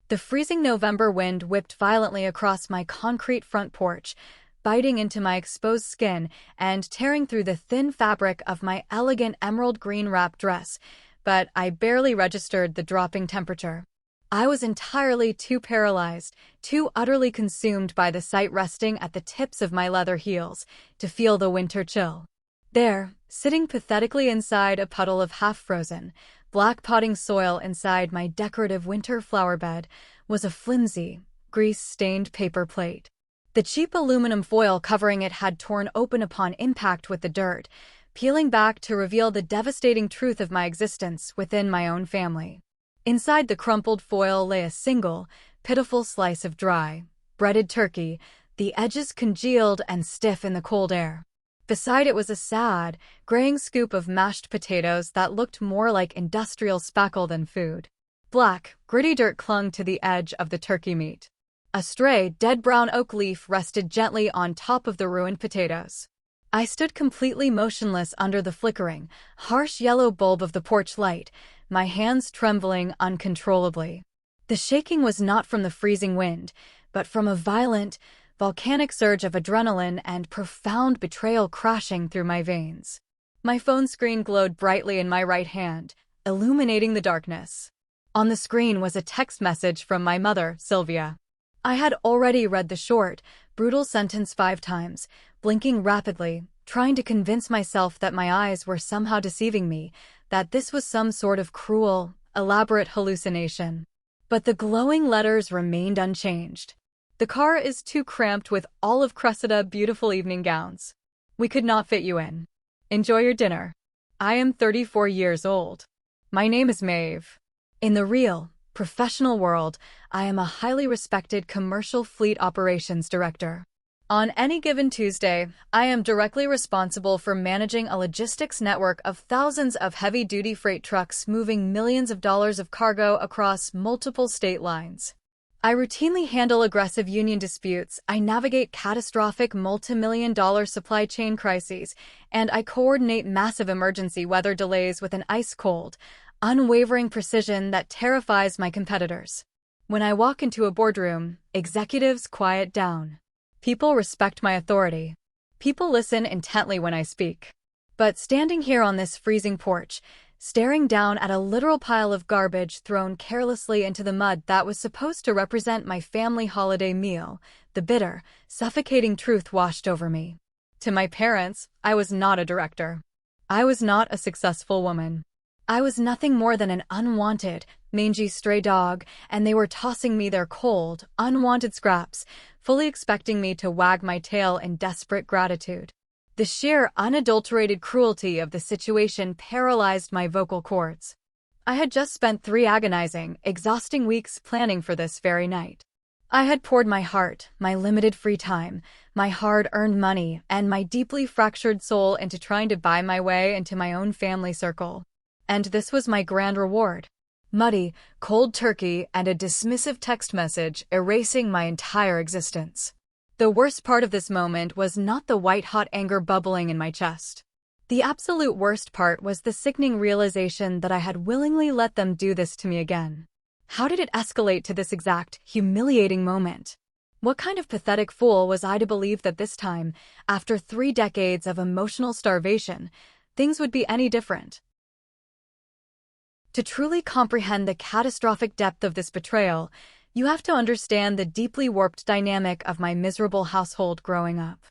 The freezing November wind whipped violently across my concrete front porch, biting into my exposed skin and tearing through the thin fabric of my elegant emerald green wrap dress, but I barely registered the dropping temperature. I was entirely too paralyzed, too utterly consumed by the sight resting at the tips of my leather heels, to feel the winter chill. There, sitting pathetically inside a puddle of half-frozen, black potting soil inside my decorative winter flower bed, was a flimsy, grease-stained paper plate. The cheap aluminum foil covering it had torn open upon impact with the dirt, peeling back to reveal the devastating truth of my existence within my own family. Inside the crumpled foil lay a single, pitiful slice of dry, breaded turkey, the edges congealed and stiff in the cold air. Beside it was a sad, graying scoop of mashed potatoes that looked more like industrial spackle than food. Black, gritty dirt clung to the edge of the turkey meat. A stray, dead brown oak leaf rested gently on top of the ruined potatoes. I stood completely motionless under the flickering, harsh yellow bulb of the porch light, my hands trembling uncontrollably. The shaking was not from the freezing wind, but from a violent, volcanic surge of adrenaline and profound betrayal crashing through my veins. My phone screen glowed brightly in my right hand, illuminating the darkness. On the screen was a text message from my mother, Sylvia. I had already read the short, brutal sentence 5 times, blinking rapidly, trying to convince myself that my eyes were somehow deceiving me, that this was some sort of cruel, elaborate hallucination. But the glowing letters remained unchanged. The car is too cramped with all of Cressida's beautiful evening gowns. We could not fit you in. Enjoy your dinner. I am 34 years old. My name is Maeve. In the real, professional world, I am a highly respected commercial fleet operations director. On any given Tuesday, I am directly responsible for managing a logistics network of thousands of heavy-duty freight trucks moving millions of dollars of cargo across multiple state lines. I routinely handle aggressive union disputes, I navigate catastrophic multi-million-dollar supply chain crises, and I coordinate massive emergency weather delays with an ice-cold, unwavering precision that terrifies my competitors. When I walk into a boardroom, executives quiet down. People respect my authority. People listen intently when I speak. But standing here on this freezing porch, staring down at a literal pile of garbage thrown carelessly into the mud that was supposed to represent my family holiday meal, the bitter, suffocating truth washed over me. To my parents, I was not a director. I was not a successful woman. I was nothing more than an unwanted, mangy stray dog, and they were tossing me their cold, unwanted scraps, fully expecting me to wag my tail in desperate gratitude. The sheer, unadulterated cruelty of the situation paralyzed my vocal cords. I had just spent 3 agonizing, exhausting weeks planning for this very night. I had poured my heart, my limited free time, my hard-earned money, and my deeply fractured soul into trying to buy my way into my own family circle. And this was my grand reward. Muddy, cold turkey and a dismissive text message erasing my entire existence. The worst part of this moment was not the white-hot anger bubbling in my chest. The absolute worst part was the sickening realization that I had willingly let them do this to me again. How did it escalate to this exact, humiliating moment? What kind of pathetic fool was I to believe that this time, after 3 decades of emotional starvation, things would be any different? To truly comprehend the catastrophic depth of this betrayal, you have to understand the deeply warped dynamic of my miserable household growing up.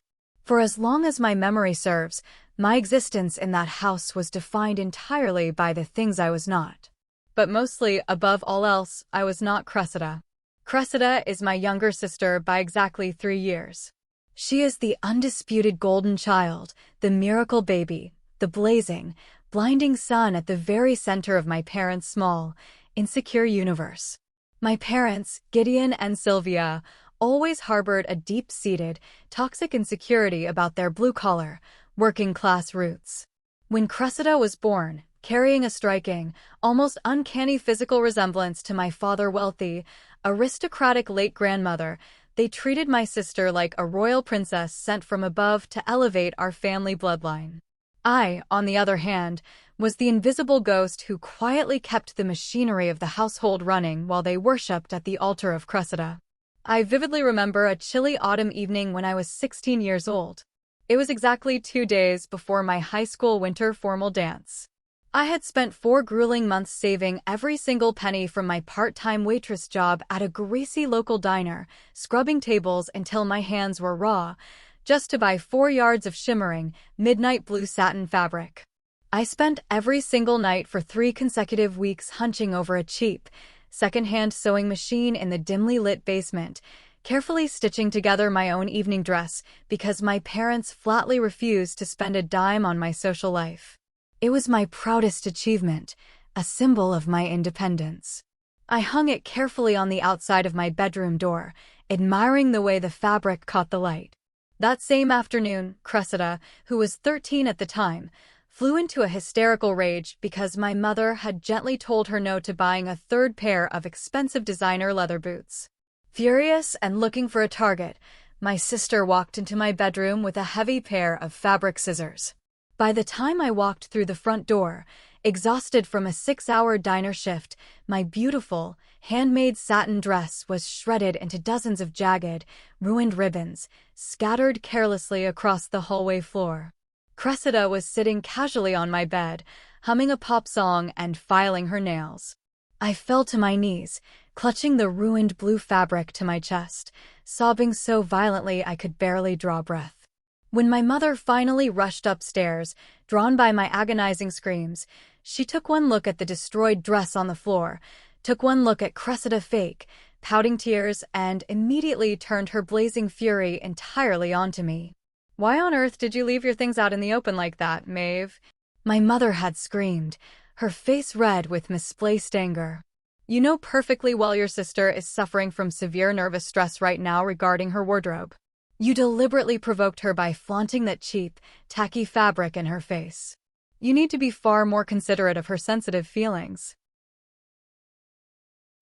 For as long as my memory serves, my existence in that house was defined entirely by the things I was not. But mostly, above all else, I was not Cressida. Cressida is my younger sister by exactly 3 years. She is the undisputed golden child, the miracle baby, the blazing, blinding sun at the very center of my parents' small, insecure universe. My parents, Gideon and Sylvia, always harbored a deep-seated, toxic insecurity about their blue-collar, working-class roots. When Cressida was born, carrying a striking, almost uncanny physical resemblance to my father's wealthy, aristocratic late grandmother, they treated my sister like a royal princess sent from above to elevate our family bloodline. I, on the other hand, was the invisible ghost who quietly kept the machinery of the household running while they worshipped at the altar of Cressida. I vividly remember a chilly autumn evening when I was 16 years old. It was exactly 2 days before my high school winter formal dance. I had spent 4 grueling months saving every single penny from my part-time waitress job at a greasy local diner, scrubbing tables until my hands were raw, just to buy 4 yards of shimmering, midnight blue satin fabric. I spent every single night for 3 consecutive weeks hunching over a cheap, second-hand sewing machine in the dimly lit basement, carefully stitching together my own evening dress because my parents flatly refused to spend a dime on my social life. It was my proudest achievement, a symbol of my independence. I hung it carefully on the outside of my bedroom door, admiring the way the fabric caught the light. That same afternoon, Cressida, who was 13 at the time, flew into a hysterical rage because my mother had gently told her no to buying a 3rd pair of expensive designer leather boots. Furious and looking for a target, my sister walked into my bedroom with a heavy pair of fabric scissors. By the time I walked through the front door, exhausted from a 6-hour diner shift, my beautiful, handmade satin dress was shredded into dozens of jagged, ruined ribbons, scattered carelessly across the hallway floor. Cressida was sitting casually on my bed, humming a pop song and filing her nails. I fell to my knees, clutching the ruined blue fabric to my chest, sobbing so violently I could barely draw breath. When my mother finally rushed upstairs, drawn by my agonizing screams, she took one look at the destroyed dress on the floor, took one look at Cressida fake, pouting tears, and immediately turned her blazing fury entirely onto me. "Why on earth did you leave your things out in the open like that, Maeve?" My mother had screamed, her face red with misplaced anger. "You know perfectly well your sister is suffering from severe nervous stress right now regarding her wardrobe. You deliberately provoked her by flaunting that cheap, tacky fabric in her face. You need to be far more considerate of her sensitive feelings."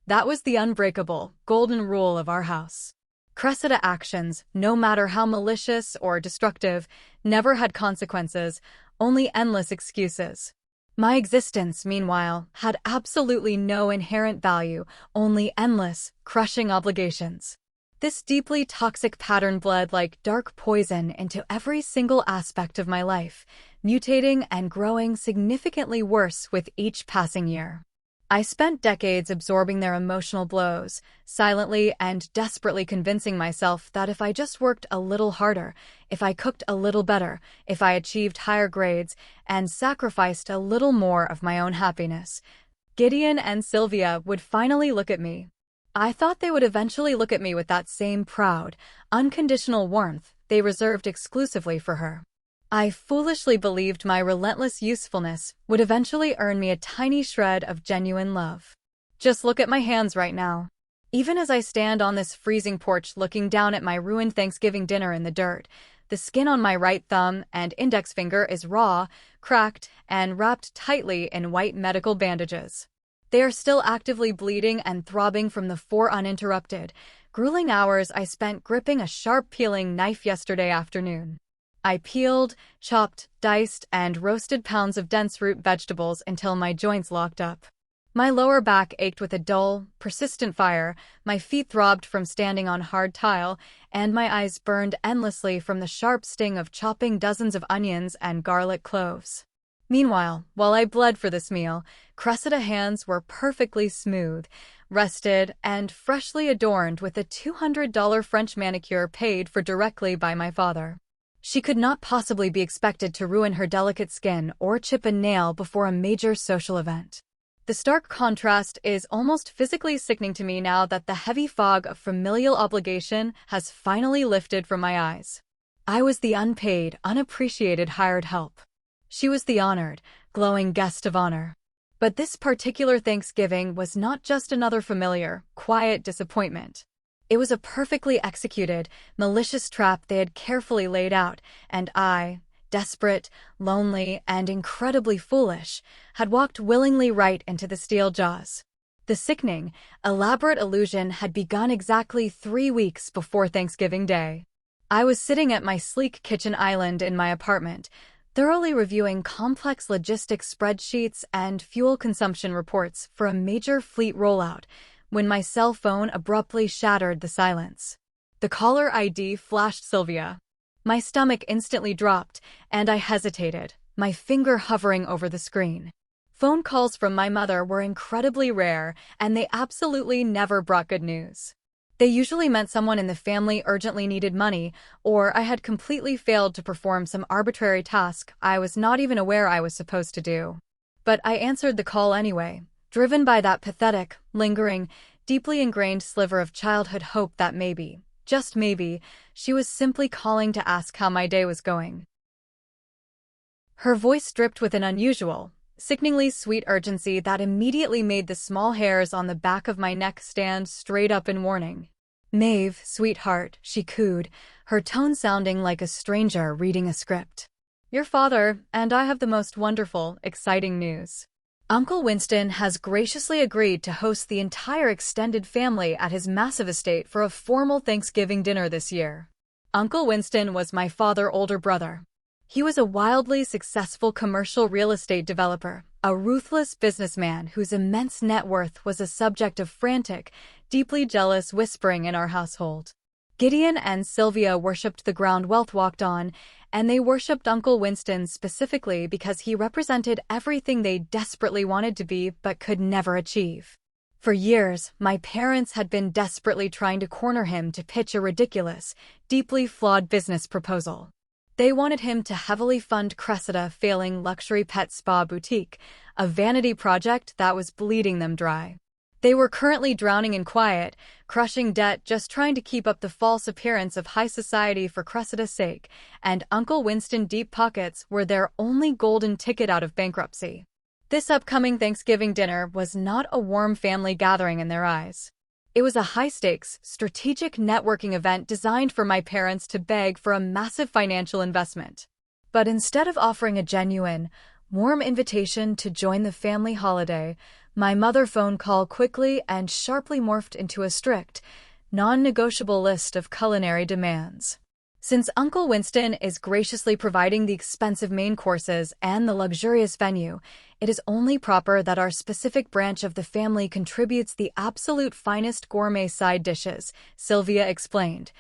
That was the unbreakable, golden rule of our house. Cressida actions, no matter how malicious or destructive, never had consequences, only endless excuses. My existence, meanwhile, had absolutely no inherent value, only endless, crushing obligations. This deeply toxic pattern bled like dark poison into every single aspect of my life, mutating and growing significantly worse with each passing year. I spent decades absorbing their emotional blows, silently and desperately convincing myself that if I just worked a little harder, if I cooked a little better, if I achieved higher grades, and sacrificed a little more of my own happiness, Gideon and Sylvia would finally look at me. I thought they would eventually look at me with that same proud, unconditional warmth they reserved exclusively for her. I foolishly believed my relentless usefulness would eventually earn me a tiny shred of genuine love. Just look at my hands right now. Even as I stand on this freezing porch looking down at my ruined Thanksgiving dinner in the dirt, the skin on my right thumb and index finger is raw, cracked, and wrapped tightly in white medical bandages. They are still actively bleeding and throbbing from the 4 uninterrupted, grueling hours I spent gripping a sharp peeling knife yesterday afternoon. I peeled, chopped, diced, and roasted pounds of dense root vegetables until my joints locked up. My lower back ached with a dull, persistent fire, my feet throbbed from standing on hard tile, and my eyes burned endlessly from the sharp sting of chopping dozens of onions and garlic cloves. Meanwhile, while I bled for this meal, Cressida hands were perfectly smooth, rested, and freshly adorned with a $200 French manicure paid for directly by my father. She could not possibly be expected to ruin her delicate skin or chip a nail before a major social event. The stark contrast is almost physically sickening to me now that the heavy fog of familial obligation has finally lifted from my eyes. I was the unpaid, unappreciated hired help. She was the honored, glowing guest of honor. But this particular Thanksgiving was not just another familiar, quiet disappointment. It was a perfectly executed, malicious trap they had carefully laid out, and I, desperate, lonely, and incredibly foolish, had walked willingly right into the steel jaws. The sickening, elaborate illusion had begun exactly 3 weeks before Thanksgiving Day. I was sitting at my sleek kitchen island in my apartment, thoroughly reviewing complex logistics spreadsheets and fuel consumption reports for a major fleet rollout, when my cell phone abruptly shattered the silence. The caller ID flashed Sylvia. My stomach instantly dropped, and I hesitated, my finger hovering over the screen. Phone calls from my mother were incredibly rare, and they absolutely never brought good news. They usually meant someone in the family urgently needed money, or I had completely failed to perform some arbitrary task I was not even aware I was supposed to do. But I answered the call anyway, driven by that pathetic, lingering, deeply ingrained sliver of childhood hope that maybe, just maybe, she was simply calling to ask how my day was going. Her voice dripped with an unusual, sickeningly sweet urgency that immediately made the small hairs on the back of my neck stand straight up in warning. "Maeve, sweetheart," she cooed, her tone sounding like a stranger reading a script. "Your father and I have the most wonderful, exciting news. Uncle Winston has graciously agreed to host the entire extended family at his massive estate for a formal Thanksgiving dinner this year." Uncle Winston was my father's older brother. He was a wildly successful commercial real estate developer, a ruthless businessman whose immense net worth was a subject of frantic, deeply jealous whispering in our household. Gideon and Sylvia worshipped the ground wealth walked on, and they worshipped Uncle Winston specifically because he represented everything they desperately wanted to be but could never achieve. For years, my parents had been desperately trying to corner him to pitch a ridiculous, deeply flawed business proposal. They wanted him to heavily fund Cressida's failing luxury pet spa boutique, a vanity project that was bleeding them dry. They were currently drowning in quiet, crushing debt just trying to keep up the false appearance of high society for Cressida's sake, and Uncle Winston's deep pockets were their only golden ticket out of bankruptcy. This upcoming Thanksgiving dinner was not a warm family gathering in their eyes. It was a high-stakes, strategic networking event designed for my parents to beg for a massive financial investment. But instead of offering a genuine, warm invitation to join the family holiday, my mother's phone call quickly and sharply morphed into a strict, non-negotiable list of culinary demands. Since Uncle Winston is graciously providing the expensive main courses and the luxurious venue, it is only proper that our specific branch of the family contributes the absolute finest gourmet side dishes, Sylvia explained,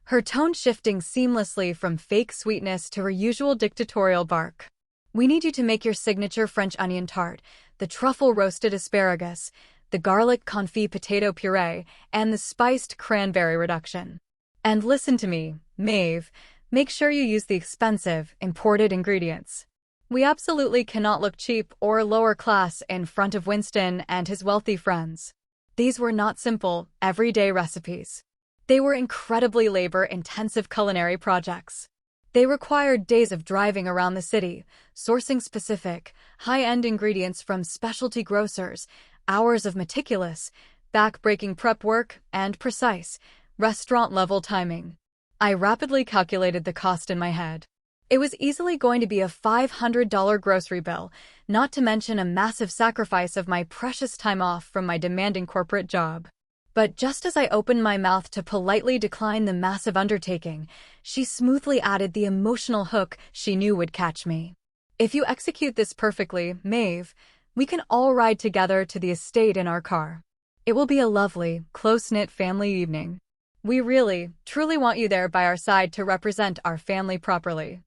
her tone shifting seamlessly from fake sweetness to her usual dictatorial bark. "We need you to make your signature French onion tart, the truffle roasted asparagus, the garlic confit potato puree, and the spiced cranberry reduction. And listen to me, Maeve, make sure you use the expensive, imported ingredients. We absolutely cannot look cheap or lower class in front of Winston and his wealthy friends." These were not simple, everyday recipes. They were incredibly labor-intensive culinary projects. They required days of driving around the city, sourcing specific, high-end ingredients from specialty grocers, hours of meticulous, back-breaking prep work, and precise, restaurant-level timing. I rapidly calculated the cost in my head. It was easily going to be a $500 grocery bill, not to mention a massive sacrifice of my precious time off from my demanding corporate job. But just as I opened my mouth to politely decline the massive undertaking, she smoothly added the emotional hook she knew would catch me. "If you execute this perfectly, Maeve, we can all ride together to the estate in our car. It will be a lovely, close-knit family evening. We really, truly want you there by our side to represent our family properly."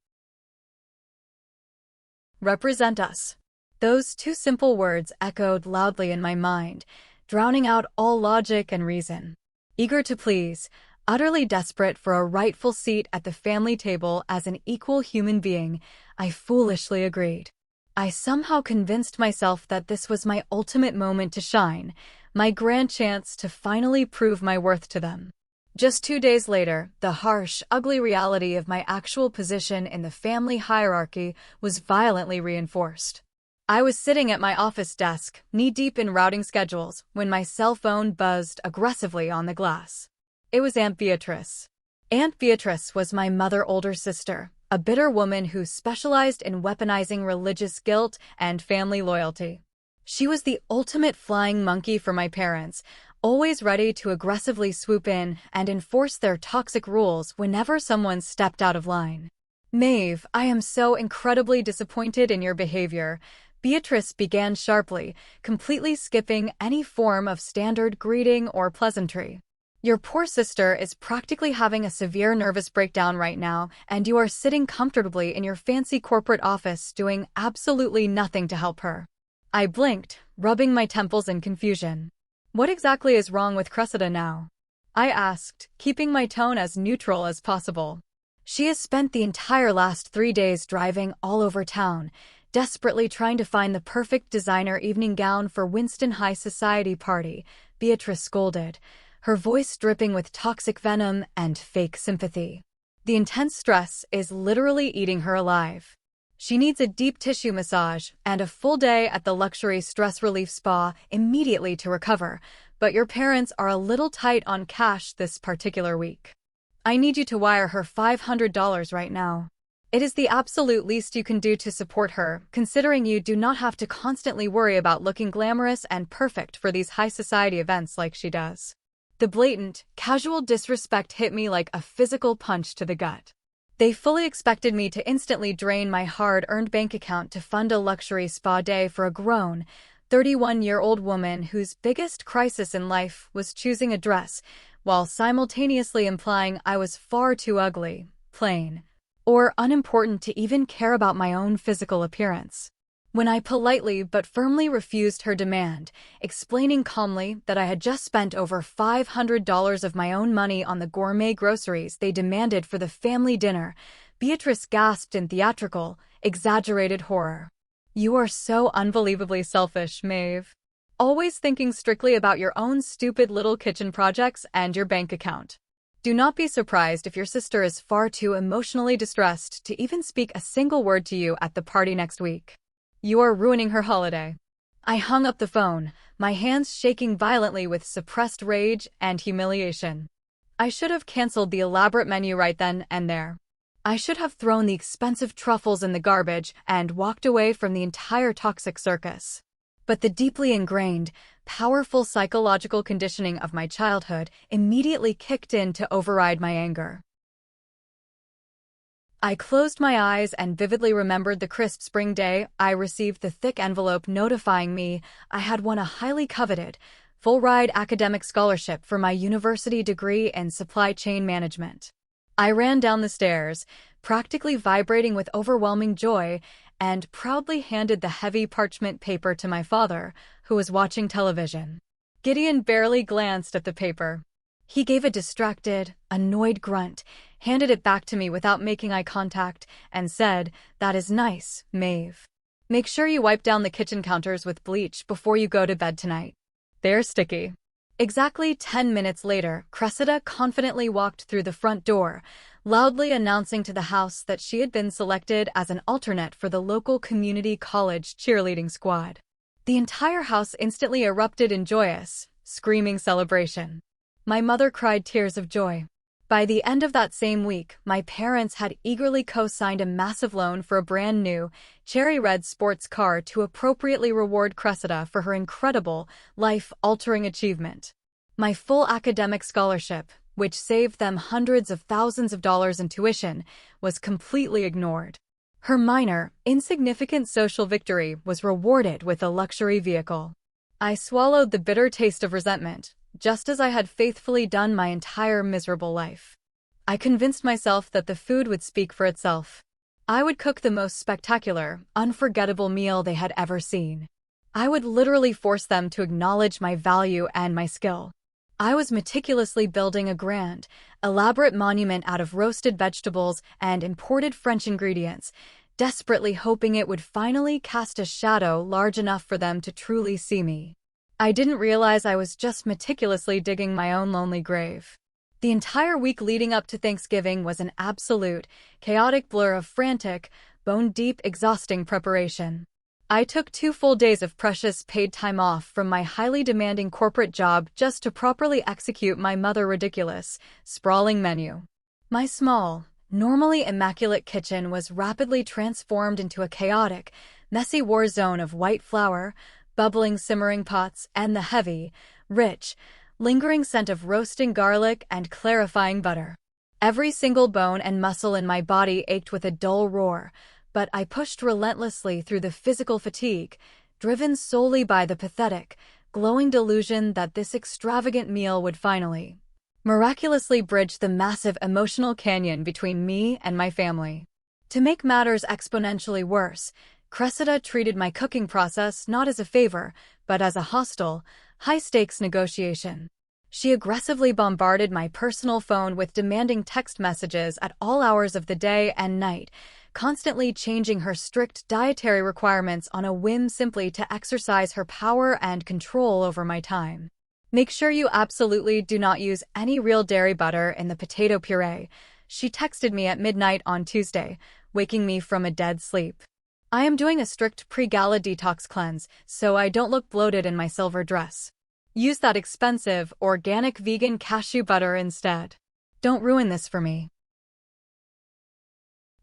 Represent us. Those two simple words echoed loudly in my mind, drowning out all logic and reason. Eager to please, utterly desperate for a rightful seat at the family table as an equal human being, I foolishly agreed. I somehow convinced myself that this was my ultimate moment to shine, my grand chance to finally prove my worth to them. Just 2 days later, the harsh, ugly reality of my actual position in the family hierarchy was violently reinforced. I was sitting at my office desk, knee-deep in routing schedules, when my cell phone buzzed aggressively on the glass. It was Aunt Beatrice. Aunt Beatrice was my mother's older sister, a bitter woman who specialized in weaponizing religious guilt and family loyalty. She was the ultimate flying monkey for my parents, always ready to aggressively swoop in and enforce their toxic rules whenever someone stepped out of line. Maeve, I am so incredibly disappointed in your behavior. Beatrice began sharply, completely skipping any form of standard greeting or pleasantry. Your poor sister is practically having a severe nervous breakdown right now, and you are sitting comfortably in your fancy corporate office doing absolutely nothing to help her. I blinked, rubbing my temples in confusion. What exactly is wrong with Cressida now? I asked, keeping my tone as neutral as possible. She has spent the entire last 3 days driving all over town, desperately trying to find the perfect designer evening gown for Winston High Society party, Beatrice scolded, her voice dripping with toxic venom and fake sympathy. The intense stress is literally eating her alive. She needs a deep tissue massage and a full day at the luxury stress relief spa immediately to recover, but your parents are a little tight on cash this particular week. I need you to wire her $500 right now. It is the absolute least you can do to support her, considering you do not have to constantly worry about looking glamorous and perfect for these high society events like she does. The blatant, casual disrespect hit me like a physical punch to the gut. They fully expected me to instantly drain my hard-earned bank account to fund a luxury spa day for a grown, 31-year-old woman whose biggest crisis in life was choosing a dress, while simultaneously implying I was far too ugly, plain, or unimportant to even care about my own physical appearance. When I politely but firmly refused her demand, explaining calmly that I had just spent over $500 of my own money on the gourmet groceries they demanded for the family dinner, Beatrice gasped in theatrical, exaggerated horror. You are so unbelievably selfish, Maeve. Always thinking strictly about your own stupid little kitchen projects and your bank account. Do not be surprised if your sister is far too emotionally distressed to even speak a single word to you at the party next week. You are ruining her holiday. I hung up the phone, my hands shaking violently with suppressed rage and humiliation. I should have canceled the elaborate menu right then and there. I should have thrown the expensive truffles in the garbage and walked away from the entire toxic circus. But the deeply ingrained, powerful psychological conditioning of my childhood immediately kicked in to override my anger. I closed my eyes and vividly remembered the crisp spring day I received the thick envelope notifying me I had won a highly coveted, full-ride academic scholarship for my university degree in supply chain management. I ran down the stairs, practically vibrating with overwhelming joy, and proudly handed the heavy parchment paper to my father, who was watching television. Gideon barely glanced at the paper. He gave a distracted, annoyed grunt, handed it back to me without making eye contact, and said, "That is nice, Maeve. Make sure you wipe down the kitchen counters with bleach before you go to bed tonight. They're sticky." Exactly 10 minutes later, Cressida confidently walked through the front door, loudly announcing to the house that she had been selected as an alternate for the local community college cheerleading squad. The entire house instantly erupted in joyous, screaming celebration. My mother cried tears of joy. By the end of that same week, my parents had eagerly co-signed a massive loan for a brand new, cherry red sports car to appropriately reward Cressida for her incredible, life-altering achievement. My full academic scholarship, which saved them hundreds of thousands of dollars in tuition, was completely ignored. Her minor, insignificant social victory was rewarded with a luxury vehicle. I swallowed the bitter taste of resentment, just as I had faithfully done my entire miserable life. I convinced myself that the food would speak for itself. I would cook the most spectacular, unforgettable meal they had ever seen. I would literally force them to acknowledge my value and my skill. I was meticulously building a grand, elaborate monument out of roasted vegetables and imported French ingredients, desperately hoping it would finally cast a shadow large enough for them to truly see me. I didn't realize I was just meticulously digging my own lonely grave. The entire week leading up to Thanksgiving was an absolute, chaotic blur of frantic, bone-deep, exhausting preparation. I took 2 full days of precious paid time off from my highly demanding corporate job just to properly execute my ridiculous, sprawling menu. My small, normally immaculate kitchen was rapidly transformed into a chaotic, messy war zone of white flour, bubbling simmering pots, and the heavy, rich, lingering scent of roasting garlic and clarifying butter. Every single bone and muscle in my body ached with a dull roar, but I pushed relentlessly through the physical fatigue, driven solely by the pathetic, glowing delusion that this extravagant meal would finally, miraculously bridge the massive emotional canyon between me and my family. To make matters exponentially worse, Cressida treated my cooking process not as a favor, but as a hostile, high-stakes negotiation. She aggressively bombarded my personal phone with demanding text messages at all hours of the day and night, constantly changing her strict dietary requirements on a whim simply to exercise her power and control over my time. Make sure you absolutely do not use any real dairy butter in the potato puree, she texted me at midnight on Tuesday, waking me from a dead sleep. I am doing a strict pre-gala detox cleanse, so I don't look bloated in my silver dress. Use that expensive, organic vegan cashew butter instead. Don't ruin this for me.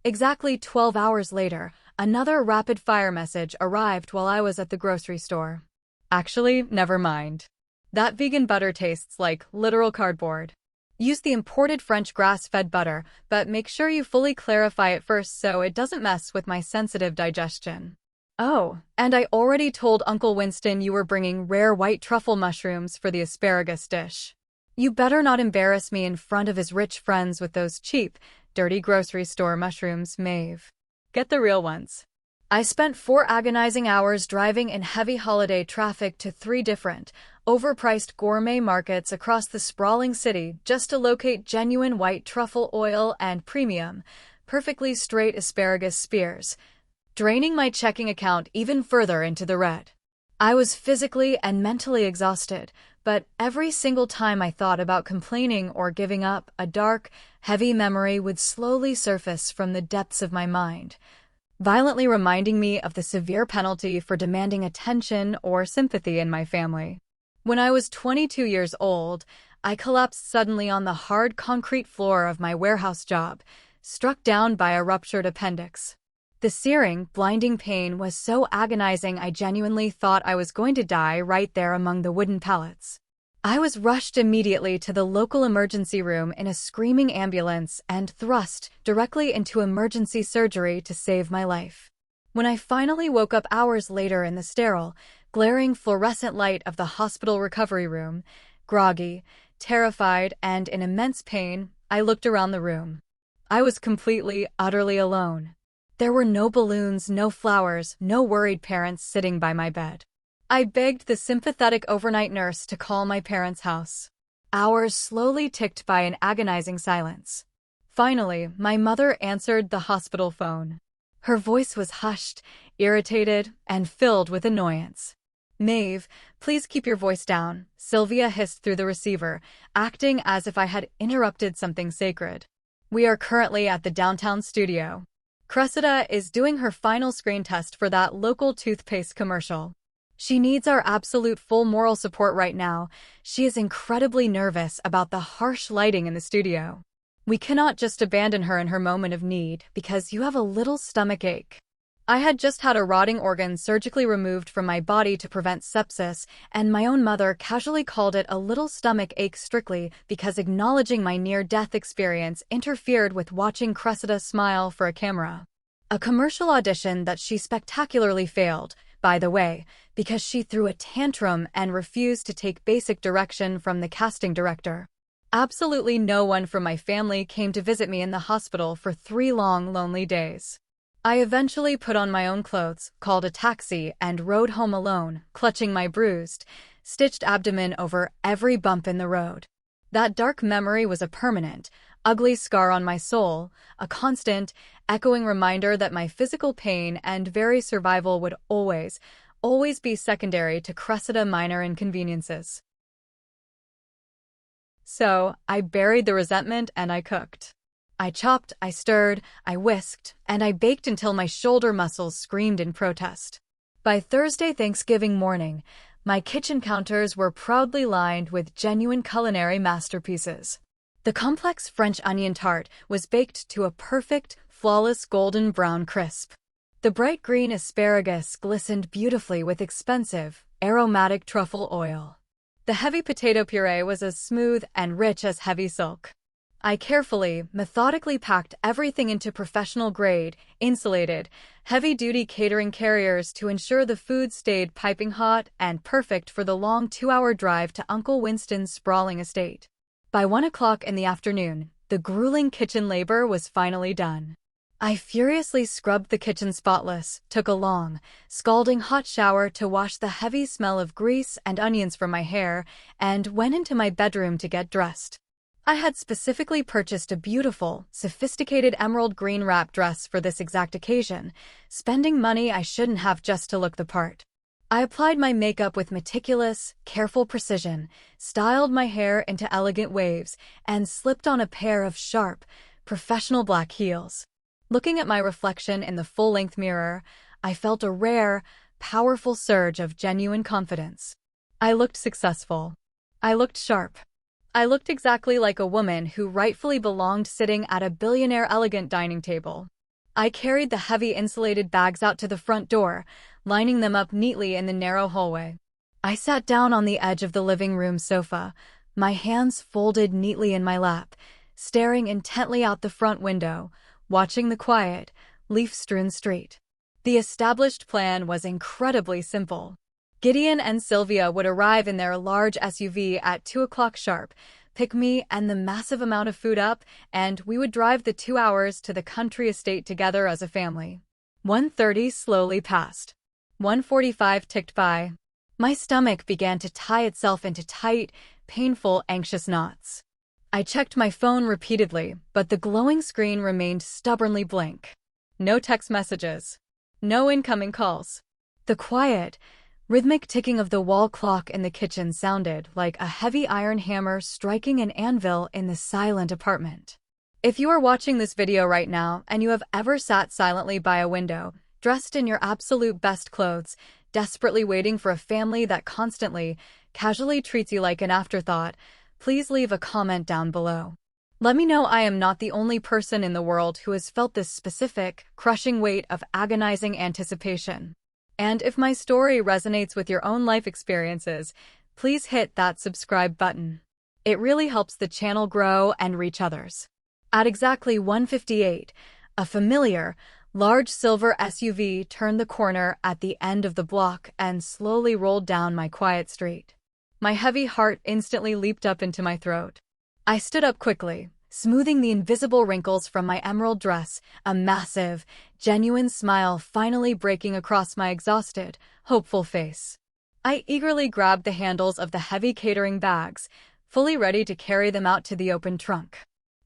Exactly 12 hours later, another rapid-fire message arrived while I was at the grocery store. Actually, never mind. That vegan butter tastes like literal cardboard. Use the imported French grass-fed butter, but make sure you fully clarify it first so it doesn't mess with my sensitive digestion. Oh, and I already told Uncle Winston you were bringing rare white truffle mushrooms for the asparagus dish. You better not embarrass me in front of his rich friends with those cheap, dirty grocery store mushrooms, Maeve. Get the real ones. I spent 4 agonizing hours driving in heavy holiday traffic to 3 different, overpriced gourmet markets across the sprawling city just to locate genuine white truffle oil and premium, perfectly straight asparagus spears, draining my checking account even further into the red. I was physically and mentally exhausted, but every single time I thought about complaining or giving up, a dark, heavy memory would slowly surface from the depths of my mind, violently reminding me of the severe penalty for demanding attention or sympathy in my family. When I was 22 years old, I collapsed suddenly on the hard concrete floor of my warehouse job, struck down by a ruptured appendix. The searing, blinding pain was so agonizing I genuinely thought I was going to die right there among the wooden pallets. I was rushed immediately to the local emergency room in a screaming ambulance and thrust directly into emergency surgery to save my life. When I finally woke up hours later in the sterile, glaring fluorescent light of the hospital recovery room, groggy, terrified, and in immense pain, I looked around the room. I was completely, utterly alone. There were no balloons, no flowers, no worried parents sitting by my bed. I begged the sympathetic overnight nurse to call my parents' house. Hours slowly ticked by in agonizing silence. Finally, my mother answered the hospital phone. Her voice was hushed, irritated, and filled with annoyance. "Maeve, please keep your voice down," Sylvia hissed through the receiver, acting as if I had interrupted something sacred. "We are currently at the downtown studio. Cressida is doing her final screen test for that local toothpaste commercial. She needs our absolute full moral support right now. She is incredibly nervous about the harsh lighting in the studio. We cannot just abandon her in her moment of need because you have a little stomach ache." I had just had a rotting organ surgically removed from my body to prevent sepsis, and my own mother casually called it a little stomach ache strictly because acknowledging my near-death experience interfered with watching Cressida smile for a camera. A commercial audition that she spectacularly failed, by the way, because she threw a tantrum and refused to take basic direction from the casting director. Absolutely no one from my family came to visit me in the hospital for 3 long, lonely days. I eventually put on my own clothes, called a taxi, and rode home alone, clutching my bruised, stitched abdomen over every bump in the road. That dark memory was a permanent, ugly scar on my soul, a constant, echoing reminder that my physical pain and very survival would always be secondary to Cressida minor inconveniences. So, I buried the resentment and I cooked. I chopped, I stirred, I whisked, and I baked until my shoulder muscles screamed in protest. By Thursday Thanksgiving morning, my kitchen counters were proudly lined with genuine culinary masterpieces. The complex French onion tart was baked to a perfect, flawless golden brown crisp. The bright green asparagus glistened beautifully with expensive, aromatic truffle oil. The heavy potato puree was as smooth and rich as heavy silk. I carefully, methodically packed everything into professional-grade, insulated, heavy-duty catering carriers to ensure the food stayed piping hot and perfect for the long 2-hour drive to Uncle Winston's sprawling estate. By 1 o'clock in the afternoon, the grueling kitchen labor was finally done. I furiously scrubbed the kitchen spotless, took a long, scalding hot shower to wash the heavy smell of grease and onions from my hair, and went into my bedroom to get dressed. I had specifically purchased a beautiful, sophisticated emerald green wrap dress for this exact occasion, spending money I shouldn't have just to look the part. I applied my makeup with meticulous, careful precision, styled my hair into elegant waves, and slipped on a pair of sharp, professional black heels. Looking at my reflection in the full-length mirror, I felt a rare, powerful surge of genuine confidence. I looked successful. I looked sharp. I looked exactly like a woman who rightfully belonged sitting at a billionaire elegant dining table. I carried the heavy insulated bags out to the front door, lining them up neatly in the narrow hallway. I sat down on the edge of the living room sofa, my hands folded neatly in my lap, staring intently out the front window, watching the quiet, leaf-strewn street. The established plan was incredibly simple. Gideon and Sylvia would arrive in their large SUV at 2 o'clock sharp, pick me and the massive amount of food up, and we would drive the 2 hours to the country estate together as a family. 1:30 slowly passed. 1:45 ticked by. My stomach began to tie itself into tight, painful, anxious knots. I checked my phone repeatedly, but the glowing screen remained stubbornly blank. No text messages. No incoming calls. The quiet, rhythmic ticking of the wall clock in the kitchen sounded like a heavy iron hammer striking an anvil in the silent apartment. If you are watching this video right now and you have ever sat silently by a window, dressed in your absolute best clothes, desperately waiting for a family that constantly, casually treats you like an afterthought, please leave a comment down below. Let me know I am not the only person in the world who has felt this specific, crushing weight of agonizing anticipation. And if my story resonates with your own life experiences, please hit that subscribe button. It really helps the channel grow and reach others. At exactly 1:58, a familiar, large silver SUV turned the corner at the end of the block and slowly rolled down my quiet street. My heavy heart instantly leaped up into my throat. I stood up quickly, smoothing the invisible wrinkles from my emerald dress, a massive, genuine smile finally breaking across my exhausted, hopeful face. I eagerly grabbed the handles of the heavy catering bags, fully ready to carry them out to the open trunk.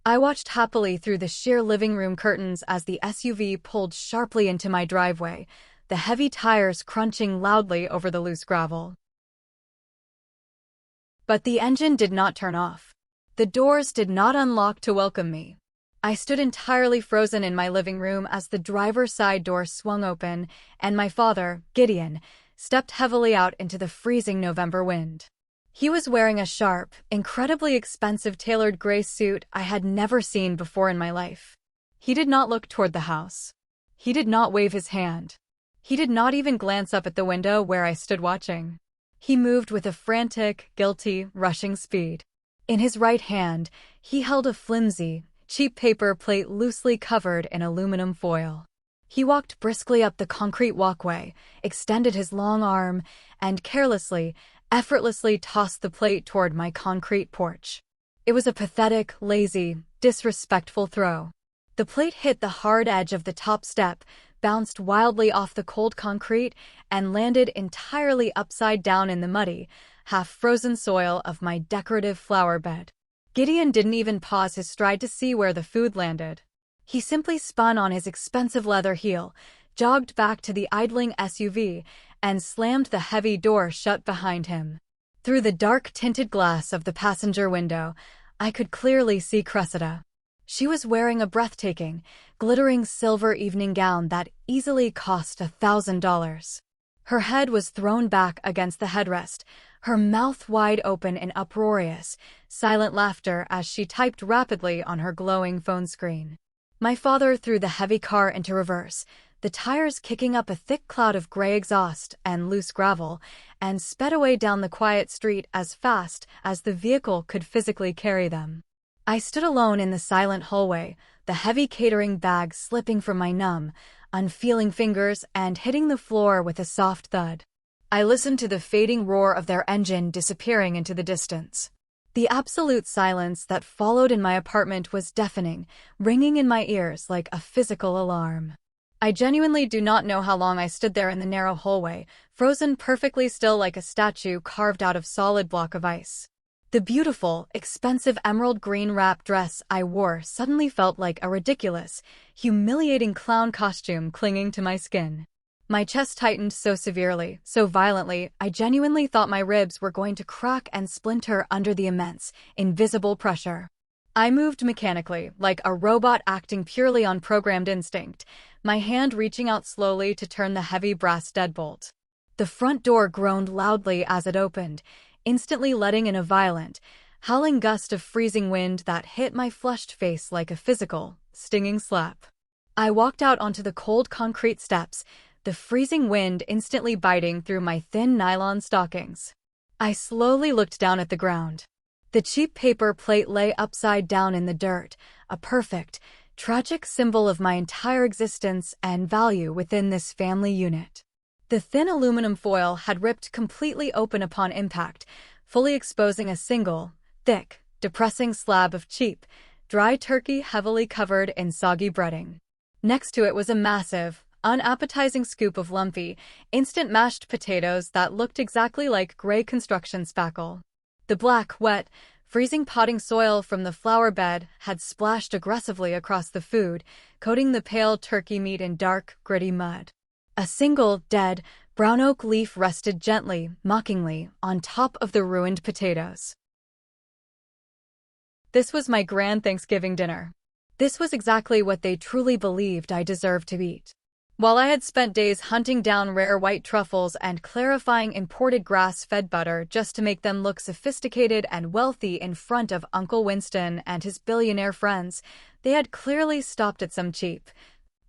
I watched happily through the sheer living room curtains as the SUV pulled sharply into my driveway, the heavy tires crunching loudly over the loose gravel. But the engine did not turn off. The doors did not unlock to welcome me. I stood entirely frozen in my living room as the driver's side door swung open, and my father, Gideon, stepped heavily out into the freezing November wind. He was wearing a sharp, incredibly expensive tailored gray suit I had never seen before in my life. He did not look toward the house. He did not wave his hand. He did not even glance up at the window where I stood watching. He moved with a frantic, guilty, rushing speed. In his right hand, he held a flimsy, cheap paper plate loosely covered in aluminum foil. He walked briskly up the concrete walkway, extended his long arm, and carelessly, effortlessly tossed the plate toward my concrete porch. It was a pathetic, lazy, disrespectful throw. The plate hit the hard edge of the top step, bounced wildly off the cold concrete, and landed entirely upside down in the muddy, half-frozen soil of my decorative flower bed. Gideon didn't even pause his stride to see where the food landed. He simply spun on his expensive leather heel, jogged back to the idling SUV, and slammed the heavy door shut behind him. Through the dark tinted glass of the passenger window, I could clearly see Cressida. She was wearing a breathtaking, glittering silver evening gown that easily cost $1,000. Her head was thrown back against the headrest, her mouth wide open in uproarious, silent laughter as she typed rapidly on her glowing phone screen. My father threw the heavy car into reverse, the tires kicking up a thick cloud of gray exhaust and loose gravel, and sped away down the quiet street as fast as the vehicle could physically carry them. I stood alone in the silent hallway, the heavy catering bag slipping from my numb, unfeeling fingers and hitting the floor with a soft thud. I listened to the fading roar of their engine disappearing into the distance. The absolute silence that followed in my apartment was deafening, ringing in my ears like a physical alarm. I genuinely do not know how long I stood there in the narrow hallway, frozen perfectly still like a statue carved out of solid block of ice. The beautiful, expensive emerald green wrap dress I wore suddenly felt like a ridiculous, humiliating clown costume clinging to my skin. My chest tightened so severely, so violently, I genuinely thought my ribs were going to crack and splinter under the immense, invisible pressure. I moved mechanically, like a robot acting purely on programmed instinct, my hand reaching out slowly to turn the heavy brass deadbolt. The front door groaned loudly as it opened, instantly letting in a violent, howling gust of freezing wind that hit my flushed face like a physical, stinging slap. I walked out onto the cold concrete steps, the freezing wind instantly biting through my thin nylon stockings. I slowly looked down at the ground. The cheap paper plate lay upside down in the dirt, a perfect, tragic symbol of my entire existence and value within this family unit. The thin aluminum foil had ripped completely open upon impact, fully exposing a single, thick, depressing slab of cheap, dry turkey heavily covered in soggy breading. Next to it was a massive, unappetizing scoop of lumpy, instant mashed potatoes that looked exactly like gray construction spackle. The black, wet, freezing potting soil from the flower bed had splashed aggressively across the food, coating the pale turkey meat in dark, gritty mud. A single, dead, brown oak leaf rested gently, mockingly, on top of the ruined potatoes. This was my grand Thanksgiving dinner. This was exactly what they truly believed I deserved to eat. While I had spent days hunting down rare white truffles and clarifying imported grass-fed butter just to make them look sophisticated and wealthy in front of Uncle Winston and his billionaire friends, they had clearly stopped at some cheap,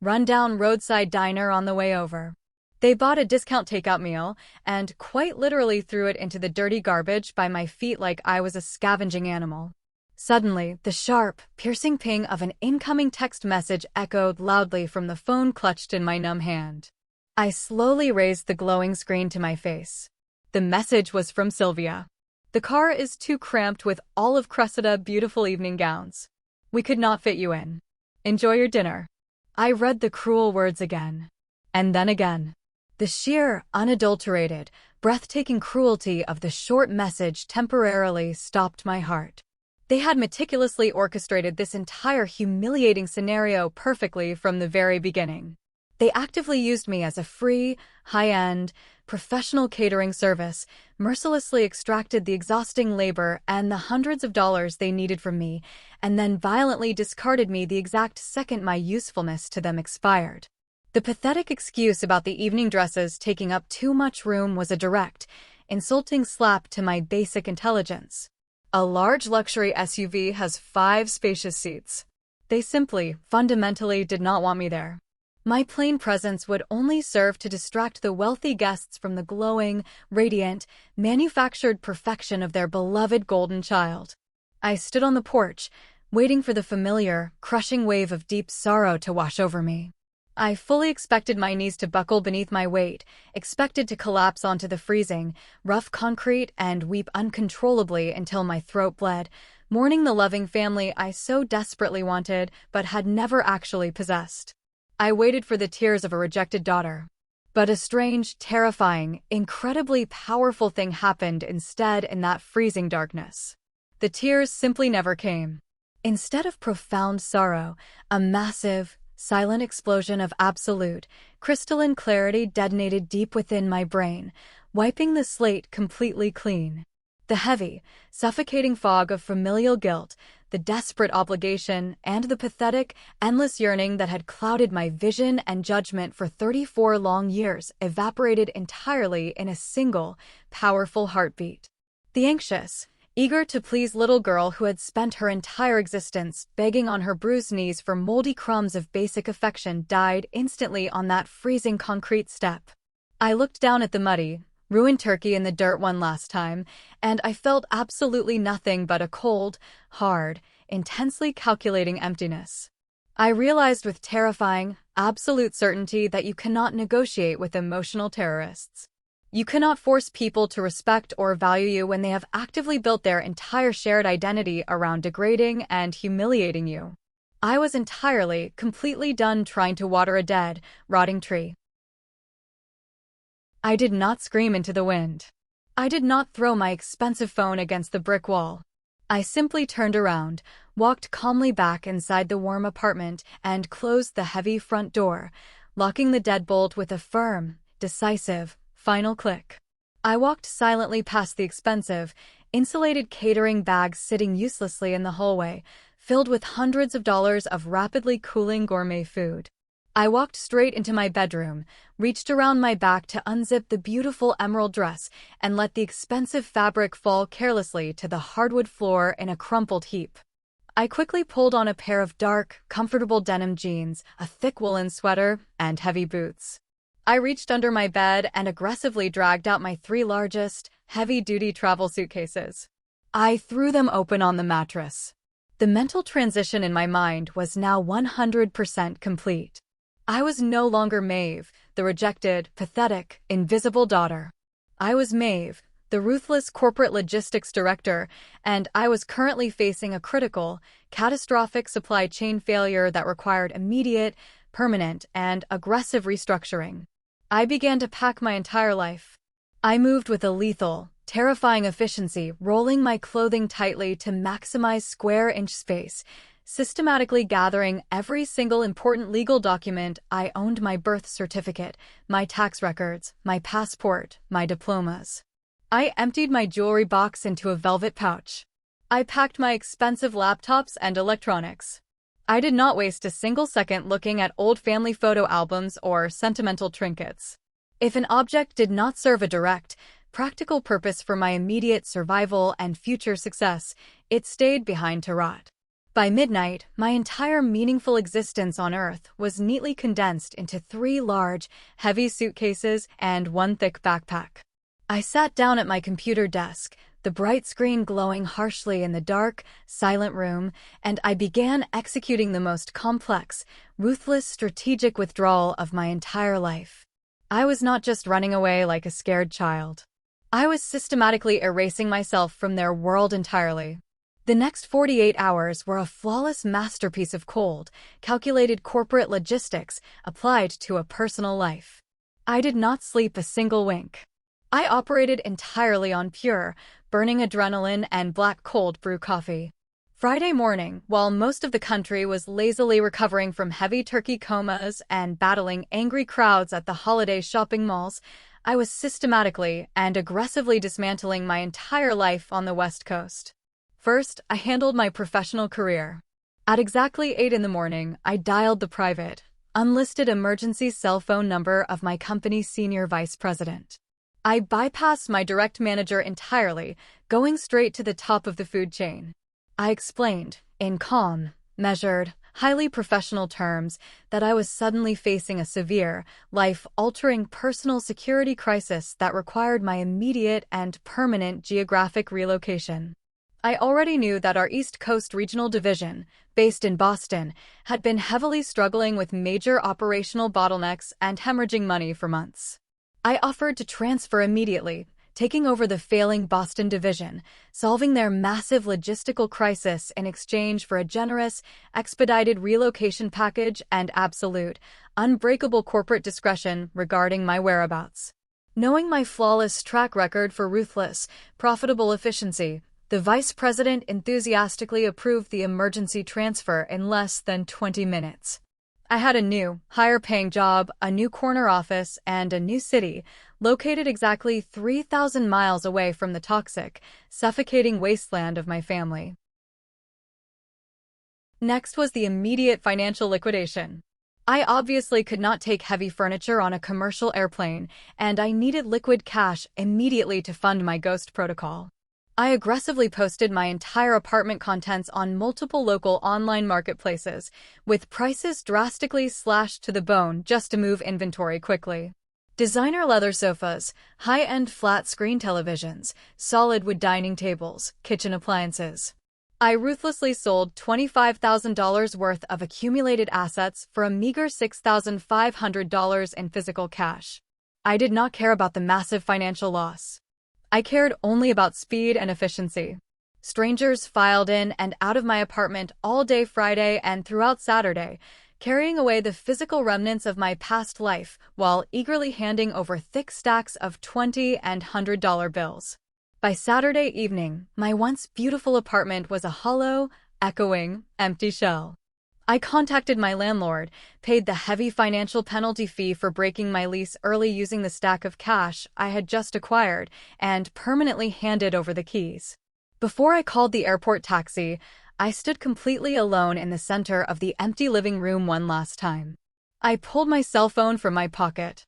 run-down roadside diner on the way over. They bought a discount takeout meal and quite literally threw it into the dirty garbage by my feet like I was a scavenging animal. Suddenly, the sharp, piercing ping of an incoming text message echoed loudly from the phone clutched in my numb hand. I slowly raised the glowing screen to my face. The message was from Sylvia. The car is too cramped with all of Cressida's beautiful evening gowns. We could not fit you in. Enjoy your dinner. I read the cruel words again. And then again. The sheer, unadulterated, breathtaking cruelty of the short message temporarily stopped my heart. They had meticulously orchestrated this entire humiliating scenario perfectly from the very beginning. They actively used me as a free, high-end, professional catering service, mercilessly extracted the exhausting labor and the hundreds of dollars they needed from me, and then violently discarded me the exact second my usefulness to them expired. The pathetic excuse about the evening dresses taking up too much room was a direct, insulting slap to my basic intelligence. A large luxury SUV has 5 spacious seats. They simply, fundamentally did not want me there. My plain presence would only serve to distract the wealthy guests from the glowing, radiant, manufactured perfection of their beloved golden child. I stood on the porch, waiting for the familiar, crushing wave of deep sorrow to wash over me. I fully expected my knees to buckle beneath my weight, expected to collapse onto the freezing, rough concrete and weep uncontrollably until my throat bled, mourning the loving family I so desperately wanted but had never actually possessed. I waited for the tears of a rejected daughter. But a strange, terrifying, incredibly powerful thing happened instead in that freezing darkness. The tears simply never came. Instead of profound sorrow, a massive, silent explosion of absolute, crystalline clarity detonated deep within my brain, wiping the slate completely clean. The heavy, suffocating fog of familial guilt, the desperate obligation, and the pathetic, endless yearning that had clouded my vision and judgment for 34 long years evaporated entirely in a single, powerful heartbeat. The anxious, eager to please little girl who had spent her entire existence begging on her bruised knees for moldy crumbs of basic affection died instantly on that freezing concrete step. I looked down at the muddy, ruined turkey in the dirt one last time, and I felt absolutely nothing but a cold, hard, intensely calculating emptiness. I realized with terrifying, absolute certainty that you cannot negotiate with emotional terrorists. You cannot force people to respect or value you when they have actively built their entire shared identity around degrading and humiliating you. I was entirely, completely done trying to water a dead, rotting tree. I did not scream into the wind. I did not throw my expensive phone against the brick wall. I simply turned around, walked calmly back inside the warm apartment, and closed the heavy front door, locking the deadbolt with a firm, decisive, final click. I walked silently past the expensive, insulated catering bags sitting uselessly in the hallway, filled with hundreds of dollars of rapidly cooling gourmet food. I walked straight into my bedroom, reached around my back to unzip the beautiful emerald dress, and let the expensive fabric fall carelessly to the hardwood floor in a crumpled heap. I quickly pulled on a pair of dark, comfortable denim jeans, a thick woolen sweater, and heavy boots. I reached under my bed and aggressively dragged out my 3 largest, heavy-duty travel suitcases. I threw them open on the mattress. The mental transition in my mind was now 100% complete. I was no longer Maeve, the rejected, pathetic, invisible daughter. I was Maeve, the ruthless corporate logistics director, and I was currently facing a critical, catastrophic supply chain failure that required immediate, permanent, and aggressive restructuring. I began to pack my entire life. I moved with a lethal, terrifying efficiency, rolling my clothing tightly to maximize square-inch space, systematically gathering every single important legal document. I owned my birth certificate, my tax records, my passport, my diplomas. I emptied my jewelry box into a velvet pouch. I packed my expensive laptops and electronics. I did not waste a single second looking at old family photo albums or sentimental trinkets. If an object did not serve a direct, practical purpose for my immediate survival and future success, it stayed behind to rot. By midnight, my entire meaningful existence on Earth was neatly condensed into 3 large, heavy suitcases and 1 thick backpack. I sat down at my computer desk, the bright screen glowing harshly in the dark, silent room, and I began executing the most complex, ruthless strategic withdrawal of my entire life. I was not just running away like a scared child. I was systematically erasing myself from their world entirely. The next 48 hours were a flawless masterpiece of cold, calculated corporate logistics applied to a personal life. I did not sleep a single wink. I operated entirely on pure, burning adrenaline and black cold brew coffee. Friday morning, while most of the country was lazily recovering from heavy turkey comas and battling angry crowds at the holiday shopping malls, I was systematically and aggressively dismantling my entire life on the West Coast. First, I handled my professional career. At exactly 8 in the morning, I dialed the private, unlisted emergency cell phone number of my company's senior vice president. I bypassed my direct manager entirely, going straight to the top of the food chain. I explained, in calm, measured, highly professional terms, that I was suddenly facing a severe, life-altering personal security crisis that required my immediate and permanent geographic relocation. I already knew that our East Coast Regional Division, based in Boston, had been heavily struggling with major operational bottlenecks and hemorrhaging money for months. I offered to transfer immediately, taking over the failing Boston division, solving their massive logistical crisis in exchange for a generous, expedited relocation package and absolute, unbreakable corporate discretion regarding my whereabouts. Knowing my flawless track record for ruthless, profitable efficiency, the vice president enthusiastically approved the emergency transfer in less than 20 minutes. I had a new, higher-paying job, a new corner office, and a new city, located exactly 3,000 miles away from the toxic, suffocating wasteland of my family. Next was the immediate financial liquidation. I obviously could not take heavy furniture on a commercial airplane, and I needed liquid cash immediately to fund my ghost protocol. I aggressively posted my entire apartment contents on multiple local online marketplaces, with prices drastically slashed to the bone just to move inventory quickly. Designer leather sofas, high-end flat-screen televisions, solid wood dining tables, kitchen appliances. I ruthlessly sold $25,000 worth of accumulated assets for a meager $6,500 in physical cash. I did not care about the massive financial loss. I cared only about speed and efficiency. Strangers filed in and out of my apartment all day Friday and throughout Saturday, carrying away the physical remnants of my past life while eagerly handing over thick stacks of $20 and $100 bills. By Saturday evening, my once beautiful apartment was a hollow, echoing, empty shell. I contacted my landlord, paid the heavy financial penalty fee for breaking my lease early using the stack of cash I had just acquired, and permanently handed over the keys. Before I called the airport taxi, I stood completely alone in the center of the empty living room one last time. I pulled my cell phone from my pocket.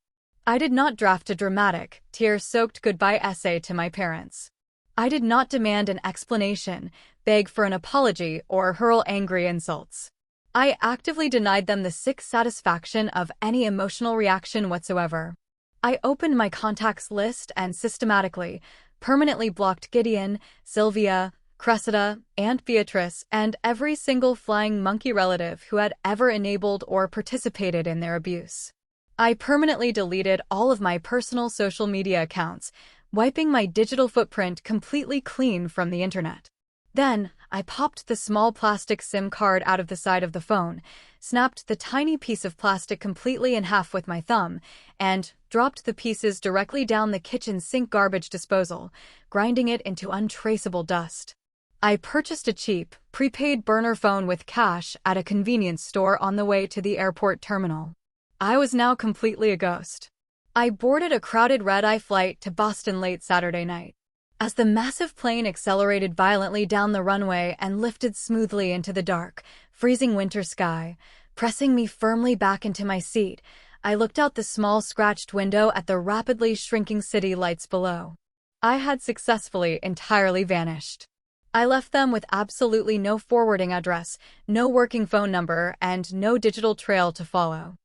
I did not draft a dramatic, tear-soaked goodbye essay to my parents. I did not demand an explanation, beg for an apology, or hurl angry insults. I actively denied them the sick satisfaction of any emotional reaction whatsoever. I opened my contacts list and systematically, permanently blocked Gideon, Sylvia, Cressida, Aunt Beatrice, and every single flying monkey relative who had ever enabled or participated in their abuse. I permanently deleted all of my personal social media accounts, wiping my digital footprint completely clean from the internet. Then, I popped the small plastic SIM card out of the side of the phone, snapped the tiny piece of plastic completely in half with my thumb, and dropped the pieces directly down the kitchen sink garbage disposal, grinding it into untraceable dust. I purchased a cheap, prepaid burner phone with cash at a convenience store on the way to the airport terminal. I was now completely a ghost. I boarded a crowded red-eye flight to Boston late Saturday night. As the massive plane accelerated violently down the runway and lifted smoothly into the dark, freezing winter sky, pressing me firmly back into my seat, I looked out the small scratched window at the rapidly shrinking city lights below. I had successfully entirely vanished. I left them with absolutely no forwarding address, no working phone number, and no digital trail to follow.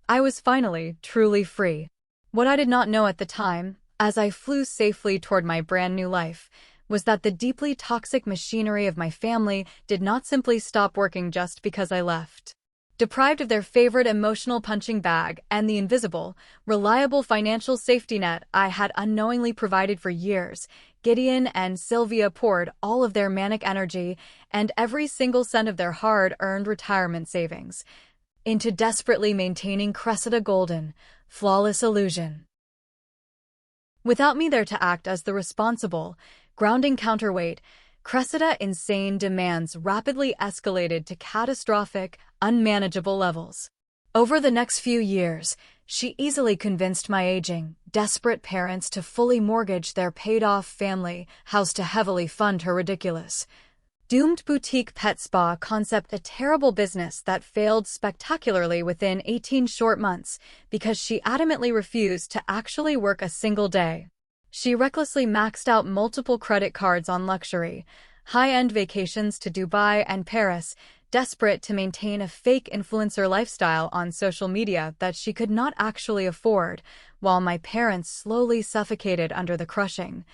I was finally, truly free. What I did not know at the time, as I flew safely toward my brand new life, was that the deeply toxic machinery of my family did not simply stop working just because I left. Deprived of their favorite emotional punching bag and the invisible, reliable financial safety net I had unknowingly provided for years, Gideon and Sylvia poured all of their manic energy and every single cent of their hard-earned retirement savings into desperately maintaining Cressida Golden, flawless illusion. Without me there to act as the responsible, grounding counterweight, Cressida insane demands rapidly escalated to catastrophic, unmanageable levels. Over the next few years, she easily convinced my aging, desperate parents to fully mortgage their paid-off family house to heavily fund her ridiculous, doomed boutique pet spa concept, a terrible business that failed spectacularly within 18 short months because she adamantly refused to actually work a single day. She recklessly maxed out multiple credit cards on luxury, high-end vacations to Dubai and Paris, desperate to maintain a fake influencer lifestyle on social media that she could not actually afford, while my parents slowly suffocated under the crushing,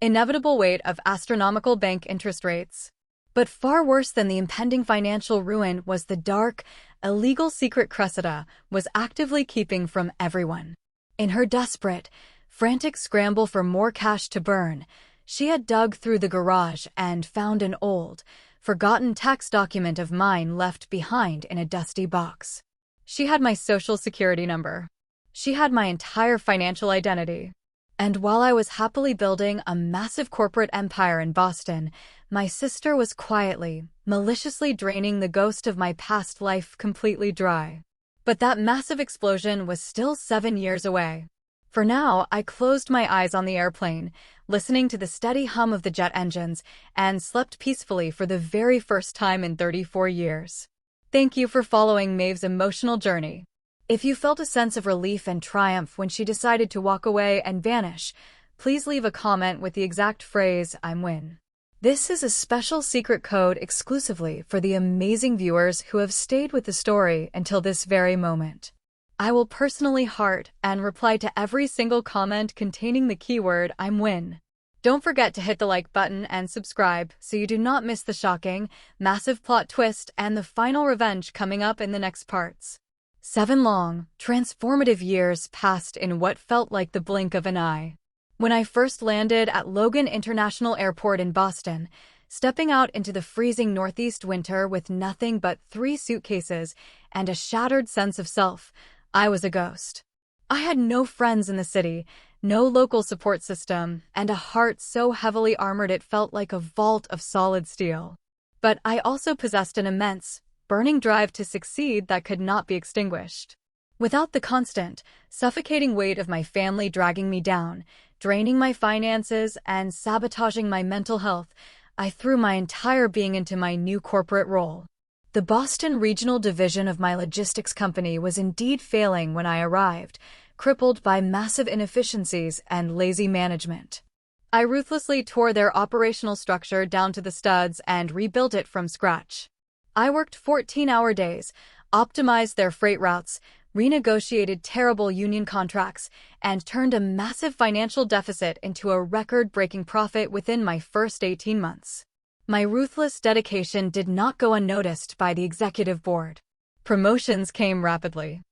inevitable weight of astronomical bank interest rates. But far worse than the impending financial ruin was the dark, illegal secret Cressida was actively keeping from everyone. In her desperate, frantic scramble for more cash to burn, she had dug through the garage and found an old, forgotten tax document of mine left behind in a dusty box. She had my social security number. She had my entire financial identity. And while I was happily building a massive corporate empire in Boston, my sister was quietly, maliciously draining the ghost of my past life completely dry. But that massive explosion was still 7 years away. For now, I closed my eyes on the airplane, listening to the steady hum of the jet engines, and slept peacefully for the very first time in 34 years. Thank you for following Maeve's emotional journey. If you felt a sense of relief and triumph when she decided to walk away and vanish, please leave a comment with the exact phrase, "I'm Win." This is a special secret code exclusively for the amazing viewers who have stayed with the story until this very moment. I will personally heart and reply to every single comment containing the keyword "I'm Win." Don't forget to hit the like button and subscribe so you do not miss the shocking, massive plot twist and the final revenge coming up in the next parts. 7 long, transformative years passed in what felt like the blink of an eye. When I first landed at Logan International Airport in Boston, stepping out into the freezing northeast winter with nothing but 3 suitcases and a shattered sense of self, I was a ghost. I had no friends in the city, no local support system, and a heart so heavily armored it felt like a vault of solid steel. But I also possessed an immense, burning drive to succeed that could not be extinguished. Without the constant, suffocating weight of my family dragging me down, draining my finances, and sabotaging my mental health, I threw my entire being into my new corporate role. The Boston regional division of my logistics company was indeed failing when I arrived, crippled by massive inefficiencies and lazy management. I ruthlessly tore their operational structure down to the studs and rebuilt it from scratch. I worked 14-hour days, optimized their freight routes, renegotiated terrible union contracts, and turned a massive financial deficit into a record-breaking profit within my first 18 months. My ruthless dedication did not go unnoticed by the executive board. Promotions came rapidly.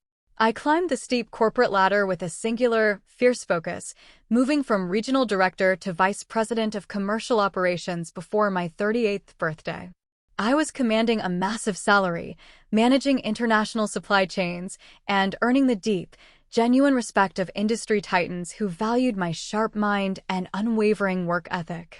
I climbed the steep corporate ladder with a singular, fierce focus, moving from regional director to vice president of commercial operations before my 38th birthday. I was commanding a massive salary, managing international supply chains, and earning the deep, genuine respect of industry titans who valued my sharp mind and unwavering work ethic.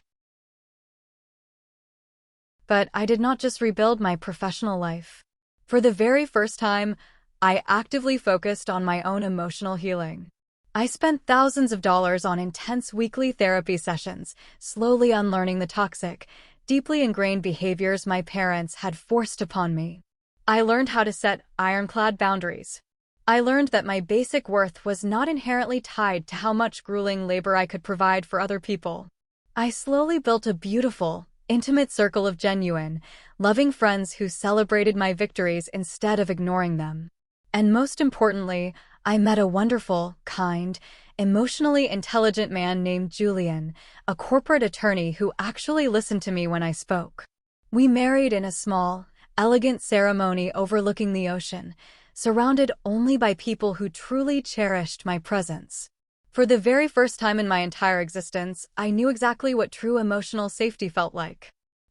But I did not just rebuild my professional life. For the very first time, I actively focused on my own emotional healing. I spent thousands of dollars on intense weekly therapy sessions, slowly unlearning the toxic, deeply ingrained behaviors my parents had forced upon me. I learned how to set ironclad boundaries. I learned that my basic worth was not inherently tied to how much grueling labor I could provide for other people. I slowly built a beautiful, intimate circle of genuine, loving friends who celebrated my victories instead of ignoring them. And most importantly, I met a wonderful, kind, emotionally intelligent man named Julian, a corporate attorney who actually listened to me when I spoke. We married in a small, elegant ceremony overlooking the ocean, surrounded only by people who truly cherished my presence. For the very first time in my entire existence, I knew exactly what true emotional safety felt like.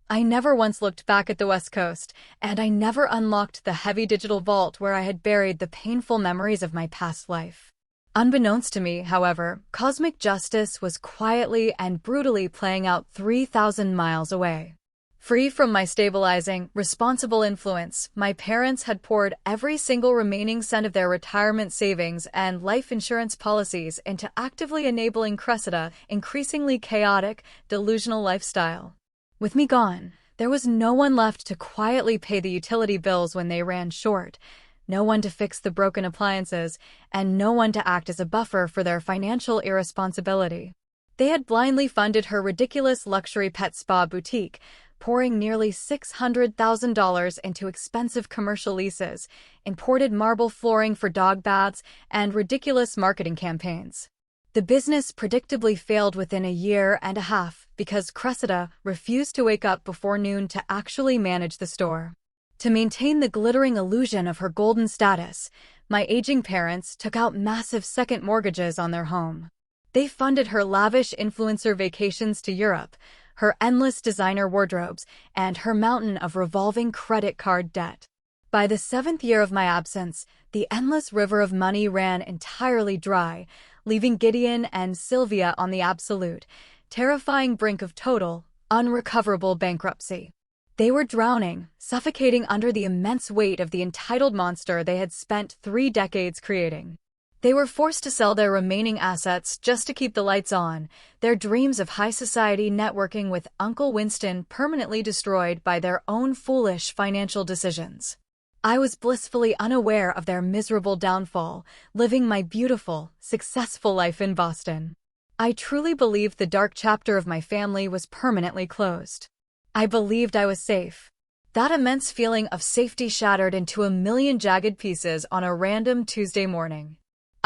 I never once looked back at the West Coast, and I never unlocked the heavy digital vault where I had buried the painful memories of my past life. Unbeknownst to me, however, cosmic justice was quietly and brutally playing out 3,000 miles away. Free from my stabilizing, responsible influence, my parents had poured every single remaining cent of their retirement savings and life insurance policies into actively enabling Cressida's increasingly chaotic, delusional lifestyle. With me gone, there was no one left to quietly pay the utility bills when they ran short, no one to fix the broken appliances, and no one to act as a buffer for their financial irresponsibility. They had blindly funded her ridiculous luxury pet spa boutique, pouring nearly $600,000 into expensive commercial leases, imported marble flooring for dog baths, and ridiculous marketing campaigns. The business predictably failed within a year and a half because Cressida refused to wake up before noon to actually manage the store. To maintain the glittering illusion of her golden status, my aging parents took out massive second mortgages on their home. They funded her lavish influencer vacations to Europe, her endless designer wardrobes, and her mountain of revolving credit card debt. By the 7th year of my absence, the endless river of money ran entirely dry, leaving Gideon and Sylvia on the absolute, terrifying brink of total, unrecoverable bankruptcy. They were drowning, suffocating under the immense weight of the entitled monster they had spent 3 decades creating. They were forced to sell their remaining assets just to keep the lights on, their dreams of high society networking with Uncle Winston permanently destroyed by their own foolish financial decisions. I was blissfully unaware of their miserable downfall, living my beautiful, successful life in Boston. I truly believed the dark chapter of my family was permanently closed. I believed I was safe. That immense feeling of safety shattered into a million jagged pieces on a random Tuesday morning.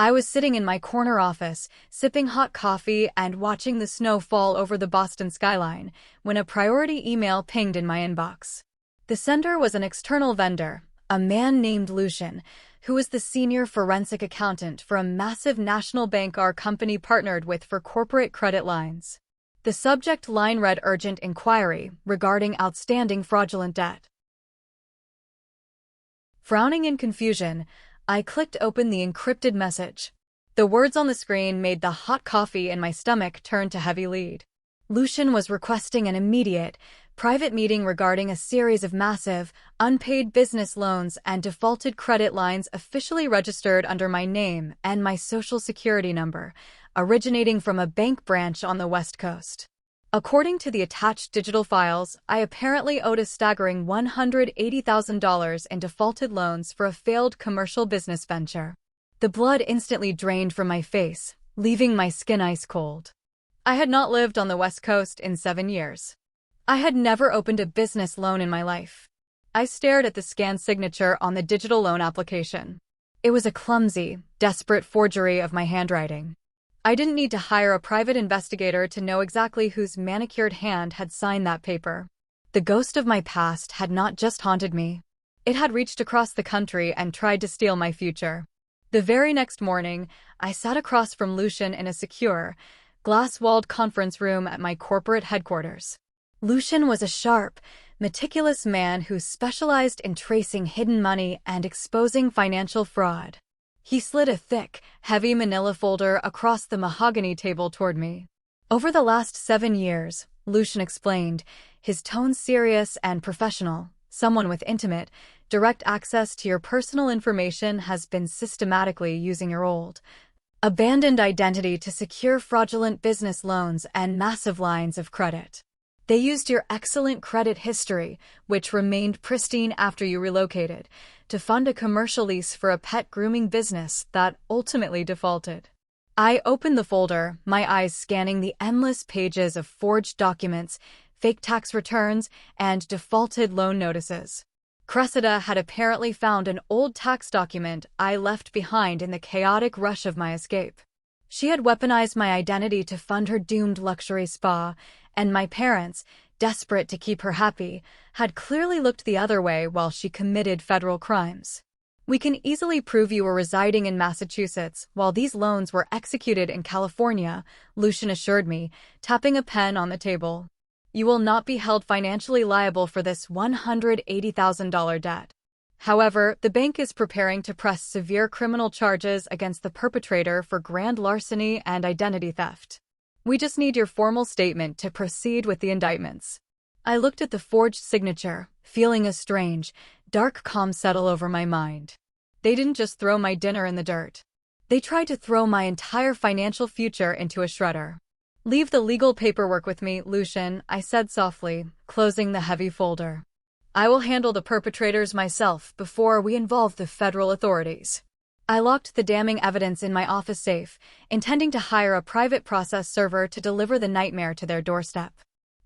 I was sitting in my corner office, sipping hot coffee and watching the snow fall over the Boston skyline, when a priority email pinged in my inbox. The sender was an external vendor, a man named Lucian, who was the senior forensic accountant for a massive national bank our company partnered with for corporate credit lines. The subject line read urgent inquiry regarding outstanding fraudulent debt. Frowning in confusion, I clicked open the encrypted message. The words on the screen made the hot coffee in my stomach turn to heavy lead. Lucian was requesting an immediate, private meeting regarding a series of massive, unpaid business loans and defaulted credit lines officially registered under my name and my social security number, originating from a bank branch on the West Coast. According to the attached digital files, I apparently owed a staggering $180,000 in defaulted loans for a failed commercial business venture. The blood instantly drained from my face, leaving my skin ice cold. I had not lived on the West Coast in 7 years. I had never opened a business loan in my life. I stared at the scanned signature on the digital loan application. It was a clumsy, desperate forgery of my handwriting. I didn't need to hire a private investigator to know exactly whose manicured hand had signed that paper. The ghost of my past had not just haunted me. It had reached across the country and tried to steal my future. The very next morning, I sat across from Lucian in a secure, glass-walled conference room at my corporate headquarters. Lucian was a sharp, meticulous man who specialized in tracing hidden money and exposing financial fraud. He slid a thick, heavy manila folder across the mahogany table toward me. Over the last 7 years, Lucian explained, his tone serious and professional, someone with intimate, direct access to your personal information has been systematically using your old, abandoned identity to secure fraudulent business loans and massive lines of credit. They used your excellent credit history, which remained pristine after you relocated, to fund a commercial lease for a pet grooming business that ultimately defaulted. I opened the folder, my eyes scanning the endless pages of forged documents, fake tax returns, and defaulted loan notices. Cressida had apparently found an old tax document I left behind in the chaotic rush of my escape. She had weaponized my identity to fund her doomed luxury spa, and my parents, desperate to keep her happy, had clearly looked the other way while she committed federal crimes. We can easily prove you were residing in Massachusetts while these loans were executed in California, Lucian assured me, tapping a pen on the table. You will not be held financially liable for this $180,000 debt. However, the bank is preparing to press severe criminal charges against the perpetrator for grand larceny and identity theft. We just need your formal statement to proceed with the indictments. I looked at the forged signature, feeling a strange, dark calm settle over my mind. They didn't just throw my dinner in the dirt. They tried to throw my entire financial future into a shredder. Leave the legal paperwork with me, Lucian, I said softly, closing the heavy folder. I will handle the perpetrators myself before we involve the federal authorities. I locked the damning evidence in my office safe, intending to hire a private process server to deliver the nightmare to their doorstep.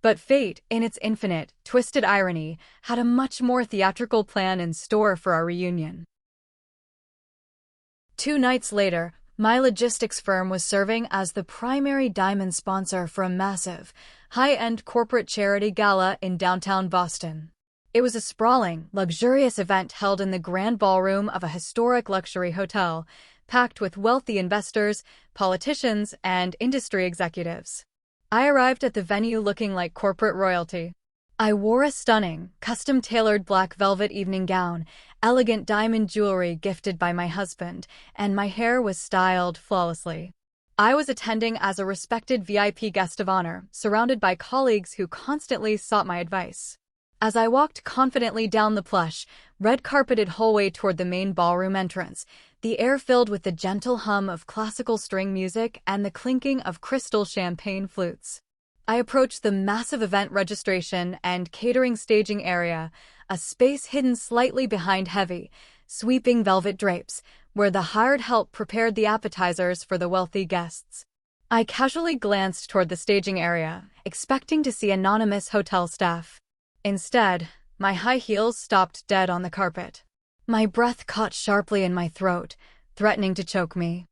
But fate, in its infinite, twisted irony, had a much more theatrical plan in store for our reunion. 2 nights later, my logistics firm was serving as the primary diamond sponsor for a massive, high-end corporate charity gala in downtown Boston. It was a sprawling, luxurious event held in the grand ballroom of a historic luxury hotel, packed with wealthy investors, politicians, and industry executives. I arrived at the venue looking like corporate royalty. I wore a stunning, custom-tailored black velvet evening gown, elegant diamond jewelry gifted by my husband, and my hair was styled flawlessly. I was attending as a respected VIP guest of honor, surrounded by colleagues who constantly sought my advice. As I walked confidently down the plush, red-carpeted hallway toward the main ballroom entrance, the air filled with the gentle hum of classical string music and the clinking of crystal champagne flutes. I approached the massive event registration and catering staging area, a space hidden slightly behind heavy, sweeping velvet drapes, where the hired help prepared the appetizers for the wealthy guests. I casually glanced toward the staging area, expecting to see anonymous hotel staff. Instead, my high heels stopped dead on the carpet. My breath caught sharply in my throat, threatening to choke me.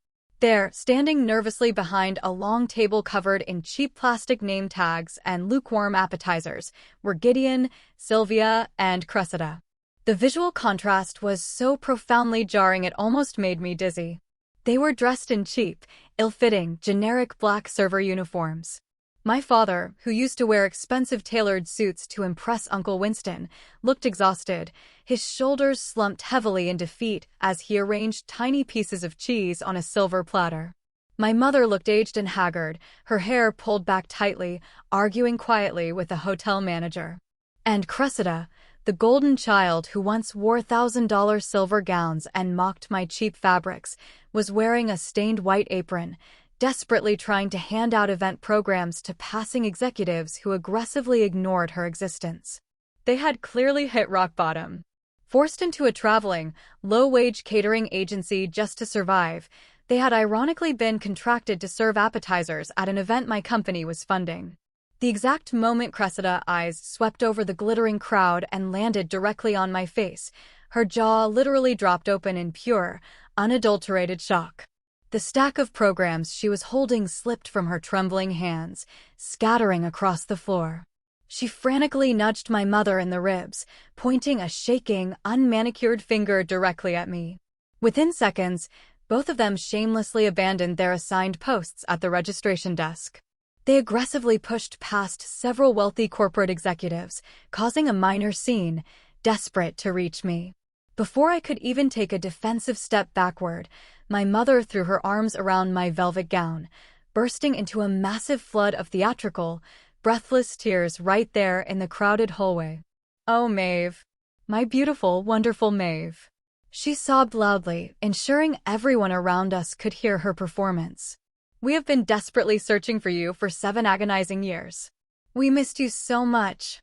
There, standing nervously behind a long table covered in cheap plastic name tags and lukewarm appetizers, were Gideon, Sylvia, and Cressida. The visual contrast was so profoundly jarring it almost made me dizzy. They were dressed in cheap, ill-fitting, generic black server uniforms. My father, who used to wear expensive tailored suits to impress Uncle Winston, looked exhausted, his shoulders slumped heavily in defeat as he arranged tiny pieces of cheese on a silver platter. My mother looked aged and haggard, her hair pulled back tightly, arguing quietly with the hotel manager. And Cressida, the golden child who once wore $1,000 silver gowns and mocked my cheap fabrics, was wearing a stained white apron, desperately trying to hand out event programs to passing executives who aggressively ignored her existence. They had clearly hit rock bottom. Forced into a traveling, low-wage catering agency just to survive, they had ironically been contracted to serve appetizers at an event my company was funding. The exact moment Cressida's eyes swept over the glittering crowd and landed directly on my face, her jaw literally dropped open in pure, unadulterated shock. The stack of programs she was holding slipped from her trembling hands, scattering across the floor. She frantically nudged my mother in the ribs, pointing a shaking, unmanicured finger directly at me. Within seconds, both of them shamelessly abandoned their assigned posts at the registration desk. They aggressively pushed past several wealthy corporate executives, causing a minor scene, desperate to reach me. Before I could even take a defensive step backward, my mother threw her arms around my velvet gown, bursting into a massive flood of theatrical, breathless tears right there in the crowded hallway. "Oh, Maeve. My beautiful, wonderful Maeve." She sobbed loudly, ensuring everyone around us could hear her performance. "We have been desperately searching for you for 7 agonizing years. We missed you so much."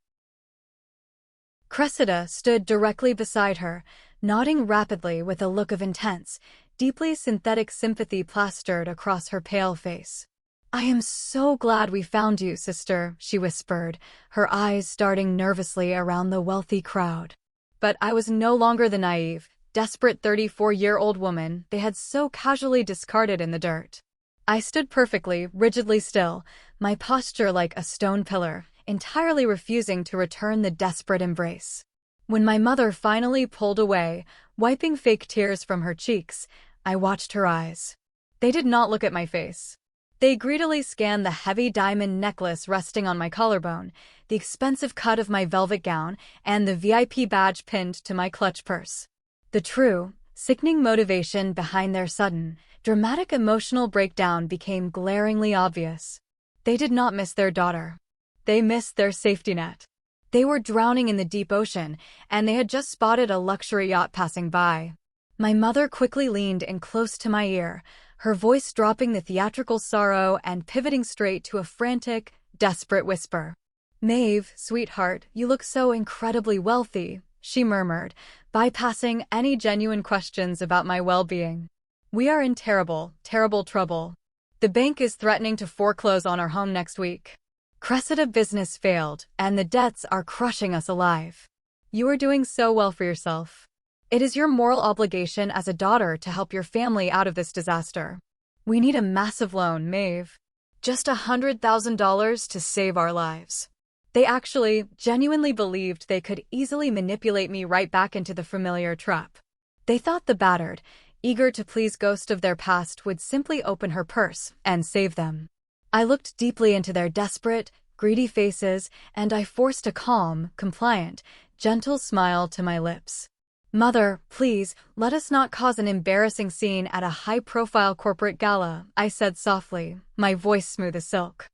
Cressida stood directly beside her, nodding rapidly with a look of intense, deeply synthetic sympathy plastered across her pale face. "I am so glad we found you, sister," she whispered, her eyes darting nervously around the wealthy crowd. But I was no longer the naive, desperate 34-year-old woman they had so casually discarded in the dirt. I stood perfectly, rigidly still, my posture like a stone pillar, entirely refusing to return the desperate embrace. When my mother finally pulled away, wiping fake tears from her cheeks, I watched her eyes. They did not look at my face. They greedily scanned the heavy diamond necklace resting on my collarbone, the expensive cut of my velvet gown, and the VIP badge pinned to my clutch purse. The true, sickening motivation behind their sudden, dramatic emotional breakdown became glaringly obvious. They did not miss their daughter. They missed their safety net. They were drowning in the deep ocean, and they had just spotted a luxury yacht passing by. My mother quickly leaned in close to my ear, her voice dropping the theatrical sorrow and pivoting straight to a frantic, desperate whisper. "Maeve, sweetheart, you look so incredibly wealthy," she murmured, bypassing any genuine questions about my well-being. "We are in terrible, terrible trouble. The bank is threatening to foreclose on our home next week. Cressida business failed, and the debts are crushing us alive. You are doing so well for yourself. It is your moral obligation as a daughter to help your family out of this disaster. We need a massive loan, Maeve. Just $100,000 to save our lives." They actually, genuinely believed they could easily manipulate me right back into the familiar trap. They thought the battered, eager to please ghost of their past would simply open her purse and save them. I looked deeply into their desperate, greedy faces, and I forced a calm, compliant, gentle smile to my lips. "Mother, please, let us not cause an embarrassing scene at a high-profile corporate gala," I said softly, my voice smooth as silk.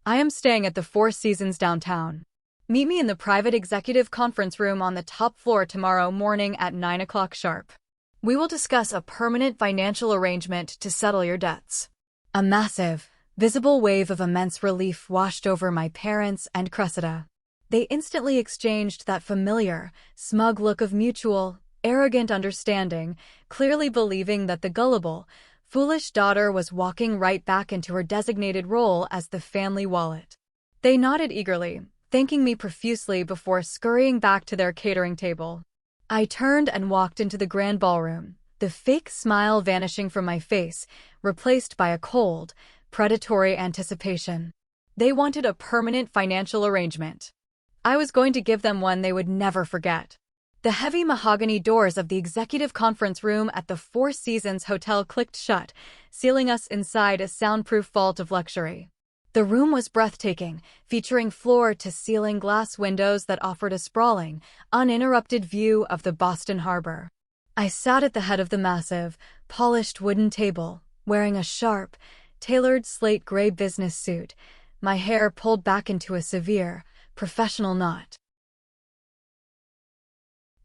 "I am staying at the Four Seasons downtown. Meet me in the private executive conference room on the top floor tomorrow morning at 9 o'clock sharp. We will discuss a permanent financial arrangement to settle your debts." A massive, visible wave of immense relief washed over my parents and Cressida. They instantly exchanged that familiar, smug look of mutual, arrogant understanding, clearly believing that the gullible, foolish daughter was walking right back into her designated role as the family wallet. They nodded eagerly, thanking me profusely before scurrying back to their catering table. I turned and walked into the grand ballroom, the fake smile vanishing from my face, replaced by a cold, predatory anticipation. They wanted a permanent financial arrangement. I was going to give them one they would never forget. The heavy mahogany doors of the executive conference room at the Four Seasons Hotel clicked shut, sealing us inside a soundproof vault of luxury. The room was breathtaking, featuring floor-to-ceiling glass windows that offered a sprawling, uninterrupted view of the Boston Harbor. I sat at the head of the massive, polished wooden table, wearing a sharp, tailored slate gray business suit, my hair pulled back into a severe, professional knot.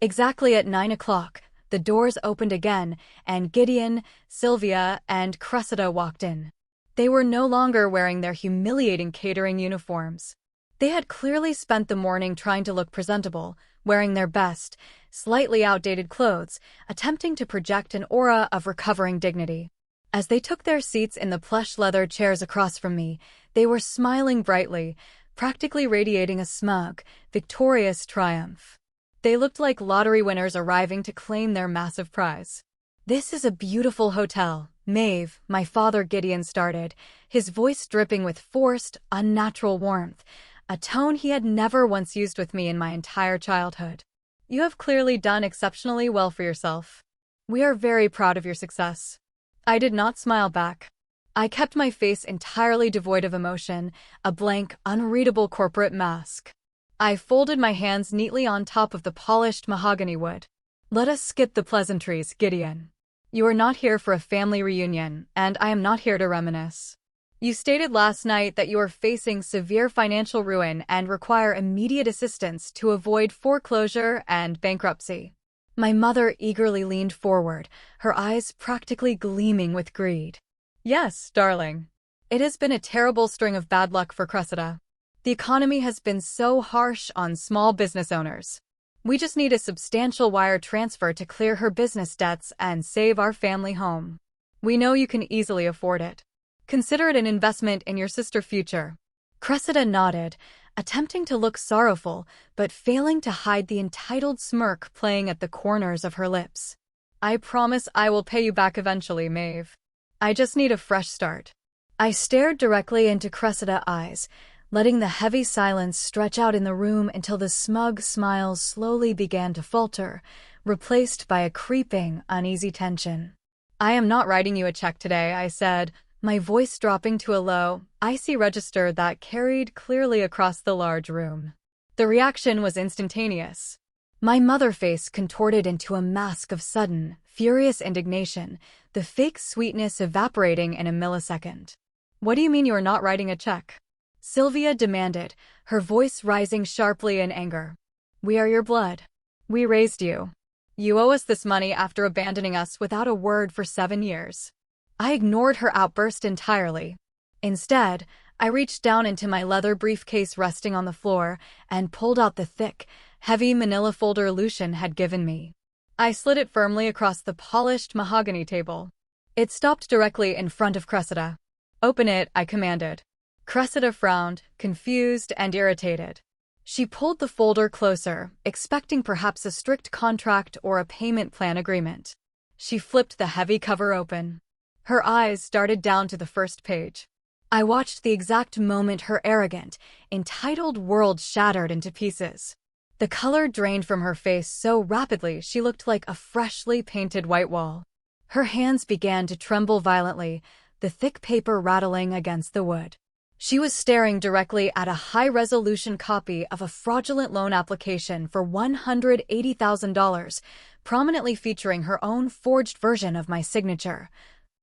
Exactly at 9 o'clock, the doors opened again, and Gideon, Sylvia, and Cressida walked in. They were no longer wearing their humiliating catering uniforms. They had clearly spent the morning trying to look presentable, wearing their best, slightly outdated clothes, attempting to project an aura of recovering dignity. As they took their seats in the plush leather chairs across from me, they were smiling brightly, practically radiating a smug, victorious triumph. They looked like lottery winners arriving to claim their massive prize. "This is a beautiful hotel, Maeve," my father Gideon started, his voice dripping with forced, unnatural warmth, a tone he had never once used with me in my entire childhood. "You have clearly done exceptionally well for yourself. We are very proud of your success." I did not smile back. I kept my face entirely devoid of emotion, a blank, unreadable corporate mask. I folded my hands neatly on top of the polished mahogany wood. "Let us skip the pleasantries, Gideon. You are not here for a family reunion, and I am not here to reminisce. You stated last night that you are facing severe financial ruin and require immediate assistance to avoid foreclosure and bankruptcy." My mother eagerly leaned forward, her eyes practically gleaming with greed. "Yes, darling. It has been a terrible string of bad luck for Cressida. The economy has been so harsh on small business owners. We just need a substantial wire transfer to clear her business debts and save our family home. We know you can easily afford it. Consider it an investment in your sister's future." Cressida nodded, attempting to look sorrowful, but failing to hide the entitled smirk playing at the corners of her lips. "I promise I will pay you back eventually, Maeve. I just need a fresh start." I stared directly into Cressida's eyes, letting the heavy silence stretch out in the room until the smug smiles slowly began to falter, replaced by a creeping, uneasy tension. "I am not writing you a check today," I said, my voice dropping to a low, icy register that carried clearly across the large room. The reaction was instantaneous. My mother's face contorted into a mask of sudden, furious indignation, the fake sweetness evaporating in a millisecond. "What do you mean you are not writing a check?" Sylvia demanded, her voice rising sharply in anger. "We are your blood. We raised you. You owe us this money after abandoning us without a word for 7 years. I ignored her outburst entirely. Instead, I reached down into my leather briefcase resting on the floor and pulled out the thick, heavy manila folder Lucian had given me. I slid it firmly across the polished mahogany table. It stopped directly in front of Cressida. "Open it," I commanded. Cressida frowned, confused and irritated. She pulled the folder closer, expecting perhaps a strict contract or a payment plan agreement. She flipped the heavy cover open. Her eyes darted down to the first page. I watched the exact moment her arrogant, entitled world shattered into pieces. The color drained from her face so rapidly she looked like a freshly painted white wall. Her hands began to tremble violently, the thick paper rattling against the wood. She was staring directly at a high-resolution copy of a fraudulent loan application for $180,000, prominently featuring her own forged version of my signature,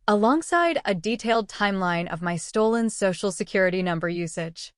alongside a detailed timeline of my stolen Social Security number usage.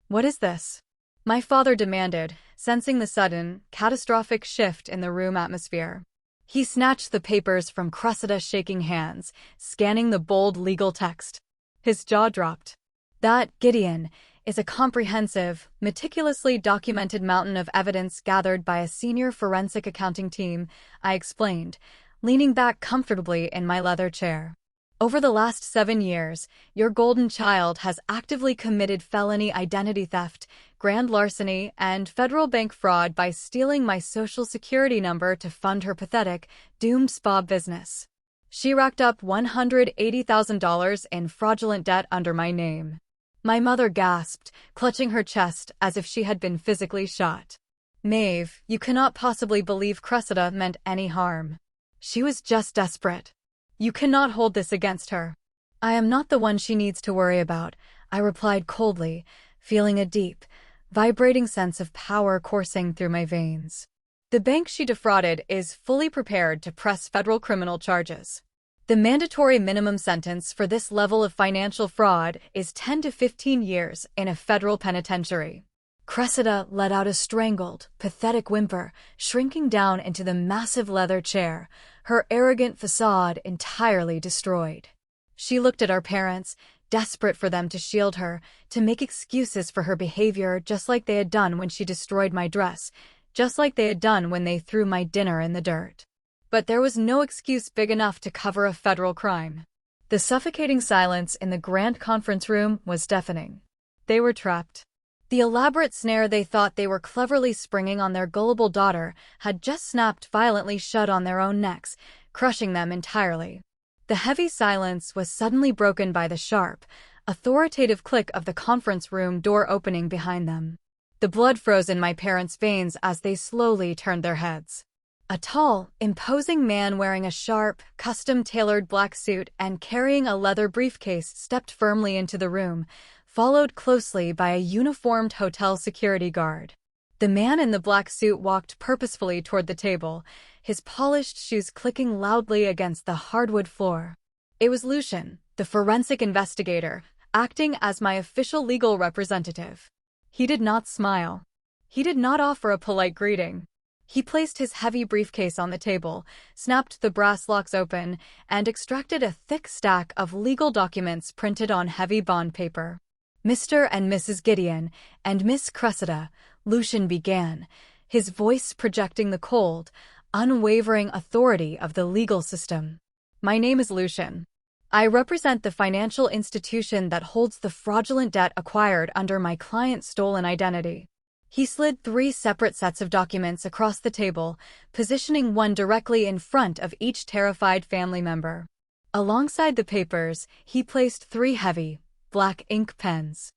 "What is this?" my father demanded, sensing the sudden, catastrophic shift in the room atmosphere. He snatched the papers from Cressida's shaking hands, scanning the bold legal text. His jaw dropped. "That, Gideon, is a comprehensive, meticulously documented mountain of evidence gathered by a senior forensic accounting team," I explained, leaning back comfortably in my leather chair. Over the last 7 years, your golden child has actively committed felony identity theft, grand larceny, and federal bank fraud by stealing my social security number to fund her pathetic, doomed spa business. She racked up $180,000 in fraudulent debt under my name. My mother gasped, clutching her chest as if she had been physically shot. Maeve, you cannot possibly believe Cressida meant any harm. She was just desperate. You cannot hold this against her. I am not the one she needs to worry about, I replied coldly, feeling a deep, vibrating sense of power coursing through my veins. The bank she defrauded is fully prepared to press federal criminal charges. The mandatory minimum sentence for this level of financial fraud is 10 to 15 years in a federal penitentiary. Cressida let out a strangled, pathetic whimper, shrinking down into the massive leather chair, her arrogant facade entirely destroyed. She looked at our parents, desperate for them to shield her, to make excuses for her behavior just like they had done when she destroyed my dress, just like they had done when they threw my dinner in the dirt. But there was no excuse big enough to cover a federal crime. The suffocating silence in the grand conference room was deafening. They were trapped. The elaborate snare they thought they were cleverly springing on their gullible daughter had just snapped violently shut on their own necks, crushing them entirely. The heavy silence was suddenly broken by the sharp, authoritative click of the conference room door opening behind them. The blood froze in my parents' veins as they slowly turned their heads. A tall, imposing man wearing a sharp, custom-tailored black suit and carrying a leather briefcase stepped firmly into the room, followed closely by a uniformed hotel security guard. The man in the black suit walked purposefully toward the table, his polished shoes clicking loudly against the hardwood floor. It was Lucian, the forensic investigator, acting as my official legal representative. He did not smile. He did not offer a polite greeting. He placed his heavy briefcase on the table, snapped the brass locks open, and extracted a thick stack of legal documents printed on heavy bond paper. Mr. and Mrs. Gideon and Miss Cressida, Lucian began, his voice projecting the cold, unwavering authority of the legal system. My name is Lucian. I represent the financial institution that holds the fraudulent debt acquired under my client's stolen identity. He slid 3 separate sets of documents across the table, positioning one directly in front of each terrified family member. Alongside the papers, he placed 3 heavy, black ink pens.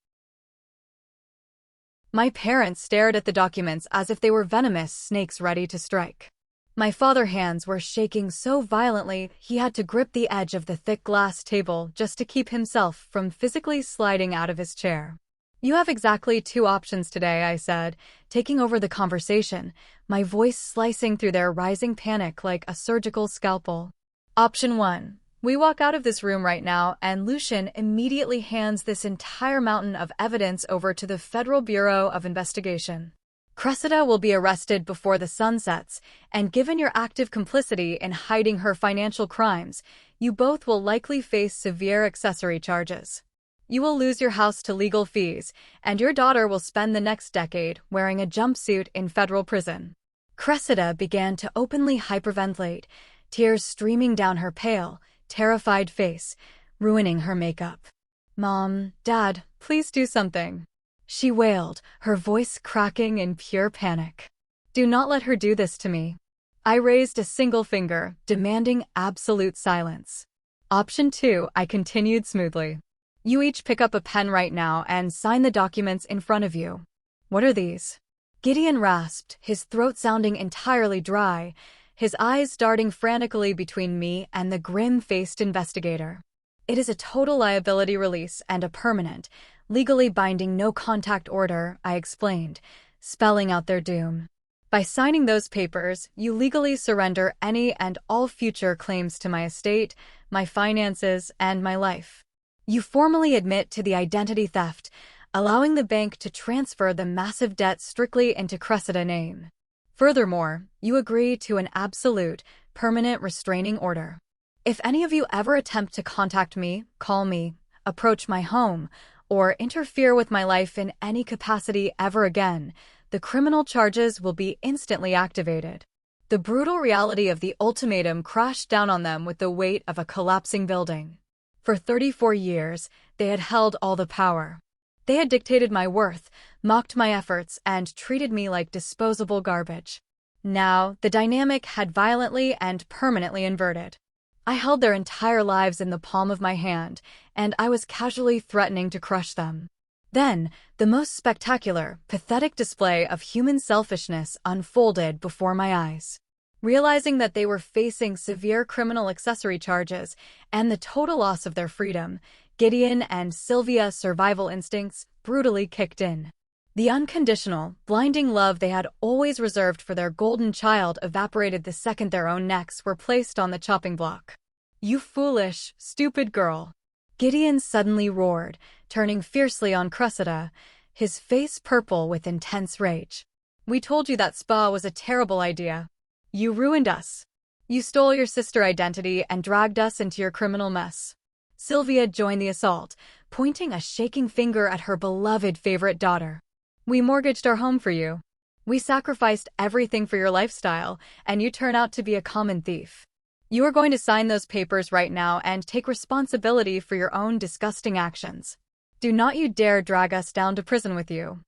My parents stared at the documents as if they were venomous snakes ready to strike. My father's hands were shaking so violently he had to grip the edge of the thick glass table just to keep himself from physically sliding out of his chair. You have exactly 2 options today, I said, taking over the conversation, my voice slicing through their rising panic like a surgical scalpel. Option 1. We walk out of this room right now and Lucian immediately hands this entire mountain of evidence over to the Federal Bureau of Investigation. Cressida will be arrested before the sun sets, and given your active complicity in hiding her financial crimes, you both will likely face severe accessory charges. You will lose your house to legal fees, and your daughter will spend the next decade wearing a jumpsuit in federal prison. Cressida began to openly hyperventilate, tears streaming down her pale, terrified face, ruining her makeup. Mom, Dad, please do something. She wailed, her voice cracking in pure panic. Do not let her do this to me. I raised a single finger, demanding absolute silence. Option 2, I continued smoothly. You each pick up a pen right now and sign the documents in front of you. What are these? Gideon rasped, his throat sounding entirely dry, his eyes darting frantically between me and the grim-faced investigator. It is a total liability release and a permanent, legally binding no-contact order, I explained, spelling out their doom. By signing those papers, you legally surrender any and all future claims to my estate, my finances, and my life. You formally admit to the identity theft, allowing the bank to transfer the massive debt strictly into Cressida's name. Furthermore, you agree to an absolute, permanent restraining order. If any of you ever attempt to contact me, call me, approach my home, or interfere with my life in any capacity ever again, the criminal charges will be instantly activated. The brutal reality of the ultimatum crashed down on them with the weight of a collapsing building. For 34 years, they had held all the power. They had dictated my worth, mocked my efforts, and treated me like disposable garbage. Now, the dynamic had violently and permanently inverted. I held their entire lives in the palm of my hand, and I was casually threatening to crush them. Then, the most spectacular, pathetic display of human selfishness unfolded before my eyes. Realizing that they were facing severe criminal accessory charges and the total loss of their freedom, Gideon and Sylvia's survival instincts brutally kicked in. The unconditional, blinding love they had always reserved for their golden child evaporated the second their own necks were placed on the chopping block. "You foolish, stupid girl!" Gideon suddenly roared, turning fiercely on Cressida, his face purple with intense rage. "We told you that spa was a terrible idea. You ruined us. You stole your sister identity and dragged us into your criminal mess." Sylvia joined the assault, pointing a shaking finger at her beloved favorite daughter. "We mortgaged our home for you. We sacrificed everything for your lifestyle, and you turn out to be a common thief. You are going to sign those papers right now and take responsibility for your own disgusting actions. Do not you dare drag us down to prison with you."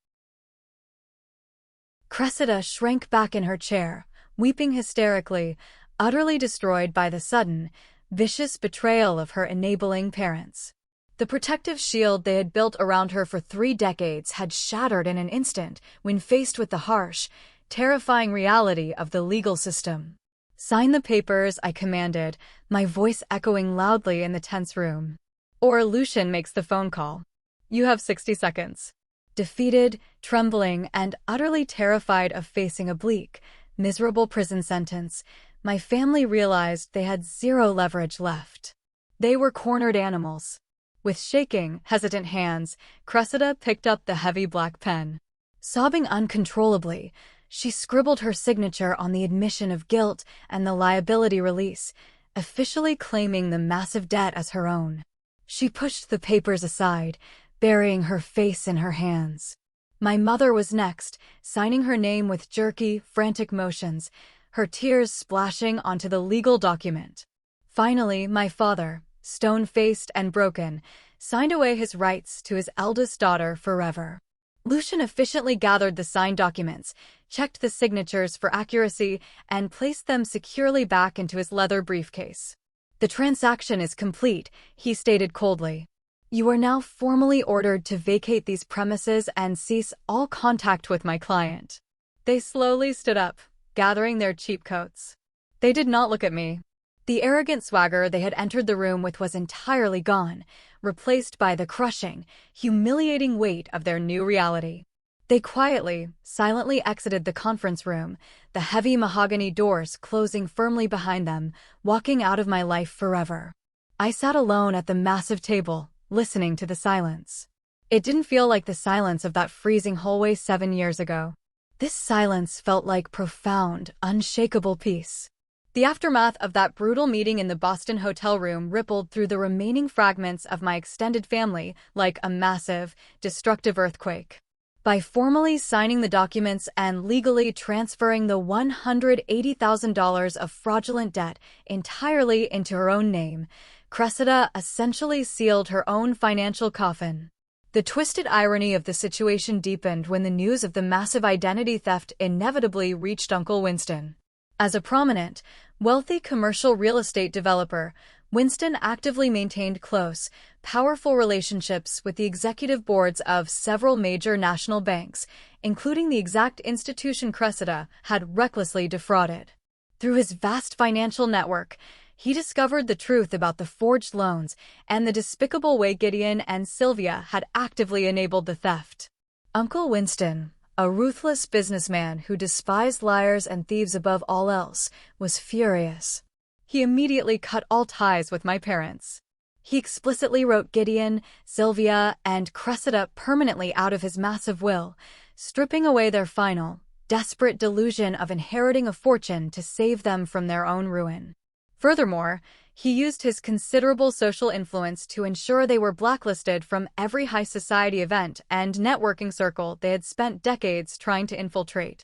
Cressida shrank back in her chair, weeping hysterically, utterly destroyed by the sudden, vicious betrayal of her enabling parents. The protective shield they had built around her for 3 decades had shattered in an instant when faced with the harsh, terrifying reality of the legal system. "Sign the papers," I commanded, my voice echoing loudly in the tense room. "Or Lucian makes the phone call. You have 60 seconds. Defeated, trembling, and utterly terrified of facing a bleak, miserable prison sentence, my family realized they had zero leverage left. They were cornered animals. With shaking, hesitant hands, Cressida picked up the heavy black pen. Sobbing uncontrollably, she scribbled her signature on the admission of guilt and the liability release, officially claiming the massive debt as her own. She pushed the papers aside, burying her face in her hands. My mother was next, signing her name with jerky, frantic motions, her tears splashing onto the legal document. Finally, my father, stone-faced and broken, signed away his rights to his eldest daughter forever. Lucian efficiently gathered the signed documents, checked the signatures for accuracy, and placed them securely back into his leather briefcase. "The transaction is complete," he stated coldly. "You are now formally ordered to vacate these premises and cease all contact with my client." They slowly stood up, gathering their cheap coats. They did not look at me. The arrogant swagger they had entered the room with was entirely gone, replaced by the crushing, humiliating weight of their new reality. They quietly, silently exited the conference room, the heavy mahogany doors closing firmly behind them, walking out of my life forever. I sat alone at the massive table, listening to the silence. It didn't feel like the silence of that freezing hallway 7 years ago. This silence felt like profound, unshakable peace. The aftermath of that brutal meeting in the Boston hotel room rippled through the remaining fragments of my extended family like a massive, destructive earthquake. By formally signing the documents and legally transferring the $180,000 of fraudulent debt entirely into her own name, Cressida essentially sealed her own financial coffin. The twisted irony of the situation deepened when the news of the massive identity theft inevitably reached Uncle Winston. As a prominent, wealthy commercial real estate developer, Winston actively maintained close, powerful relationships with the executive boards of several major national banks, including the exact institution Cressida had recklessly defrauded. Through his vast financial network, he discovered the truth about the forged loans and the despicable way Gideon and Sylvia had actively enabled the theft. Uncle Winston, a ruthless businessman who despised liars and thieves above all else, was furious. He immediately cut all ties with my parents. He explicitly wrote Gideon, Sylvia, and Cressida permanently out of his massive will, stripping away their final, desperate delusion of inheriting a fortune to save them from their own ruin. Furthermore, he used his considerable social influence to ensure they were blacklisted from every high society event and networking circle they had spent decades trying to infiltrate.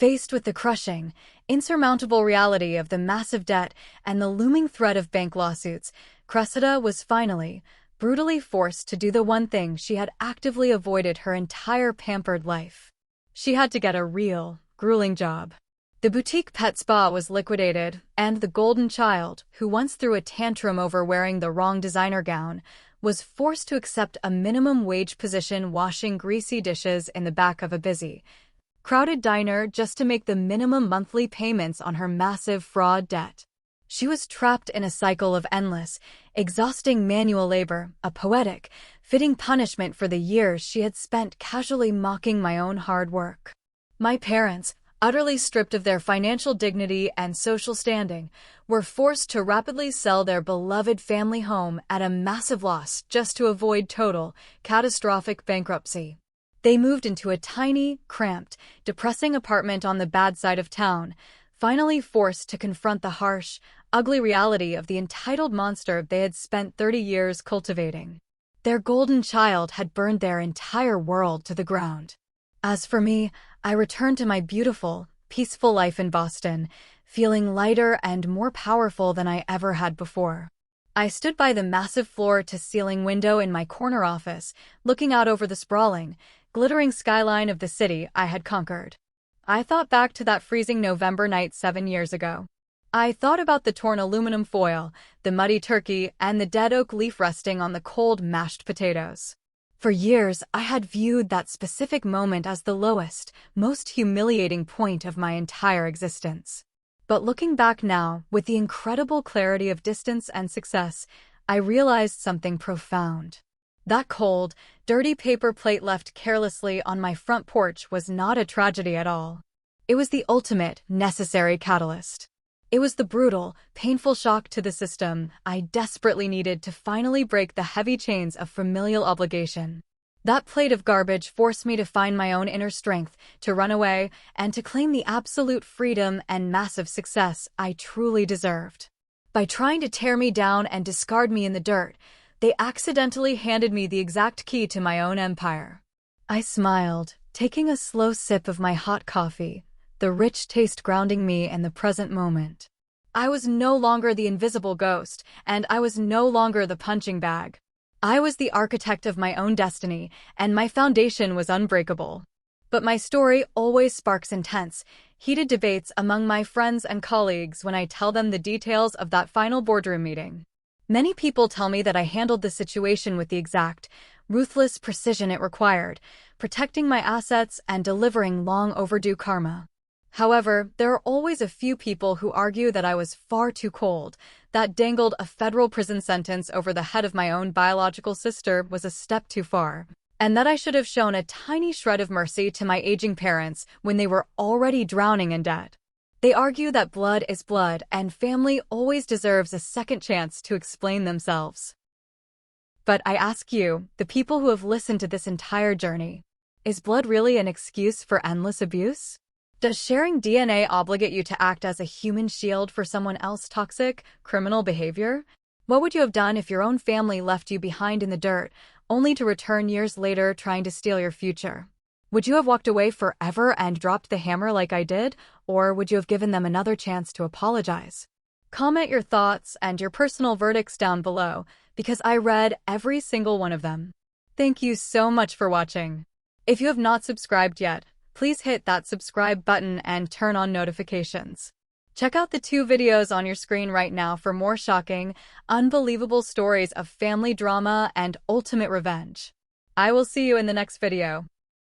Faced with the crushing, insurmountable reality of the massive debt and the looming threat of bank lawsuits, Cressida was finally, brutally forced to do the one thing she had actively avoided her entire pampered life. She had to get a real, grueling job. The boutique pet spa was liquidated, and the golden child, who once threw a tantrum over wearing the wrong designer gown, was forced to accept a minimum wage position washing greasy dishes in the back of a busy, crowded diner just to make the minimum monthly payments on her massive fraud debt. She was trapped in a cycle of endless, exhausting manual labor, a poetic, fitting punishment for the years she had spent casually mocking my own hard work. My parents, utterly stripped of their financial dignity and social standing, were forced to rapidly sell their beloved family home at a massive loss just to avoid total, catastrophic bankruptcy. They moved into a tiny, cramped, depressing apartment on the bad side of town, finally forced to confront the harsh, ugly reality of the entitled monster they had spent 30 years cultivating. Their golden child had burned their entire world to the ground. As for me, I returned to my beautiful, peaceful life in Boston, feeling lighter and more powerful than I ever had before. I stood by the massive floor-to-ceiling window in my corner office, looking out over the sprawling, glittering skyline of the city I had conquered. I thought back to that freezing November night 7 years ago. I thought about the torn aluminum foil, the muddy turkey, and the dead oak leaf resting on the cold mashed potatoes. For years, I had viewed that specific moment as the lowest, most humiliating point of my entire existence. But looking back now, with the incredible clarity of distance and success, I realized something profound. That cold, dirty paper plate left carelessly on my front porch was not a tragedy at all. It was the ultimate, necessary catalyst. It was the brutal, painful shock to the system I desperately needed to finally break the heavy chains of familial obligation. That plate of garbage forced me to find my own inner strength, to run away, and to claim the absolute freedom and massive success I truly deserved. By trying to tear me down and discard me in the dirt, they accidentally handed me the exact key to my own empire. I smiled, taking a slow sip of my hot coffee, the rich taste grounding me in the present moment. I was no longer the invisible ghost, and I was no longer the punching bag. I was the architect of my own destiny, and my foundation was unbreakable. But my story always sparks intense, heated debates among my friends and colleagues when I tell them the details of that final boardroom meeting. Many people tell me that I handled the situation with the exact, ruthless precision it required, protecting my assets and delivering long overdue karma. However, there are always a few people who argue that I was far too cold, that dangled a federal prison sentence over the head of my own biological sister was a step too far, and that I should have shown a tiny shred of mercy to my aging parents when they were already drowning in debt. They argue that blood is blood and family always deserves a second chance to explain themselves. But I ask you, the people who have listened to this entire journey, is blood really an excuse for endless abuse? Does sharing DNA obligate you to act as a human shield for someone else's toxic, criminal behavior? What would you have done if your own family left you behind in the dirt, only to return years later trying to steal your future? Would you have walked away forever and dropped the hammer like I did, or would you have given them another chance to apologize? Comment your thoughts and your personal verdicts down below, because I read every single one of them. Thank you so much for watching. If you have not subscribed yet, please hit that subscribe button and turn on notifications. Check out the 2 videos on your screen right now for more shocking, unbelievable stories of family drama and ultimate revenge. I will see you in the next video.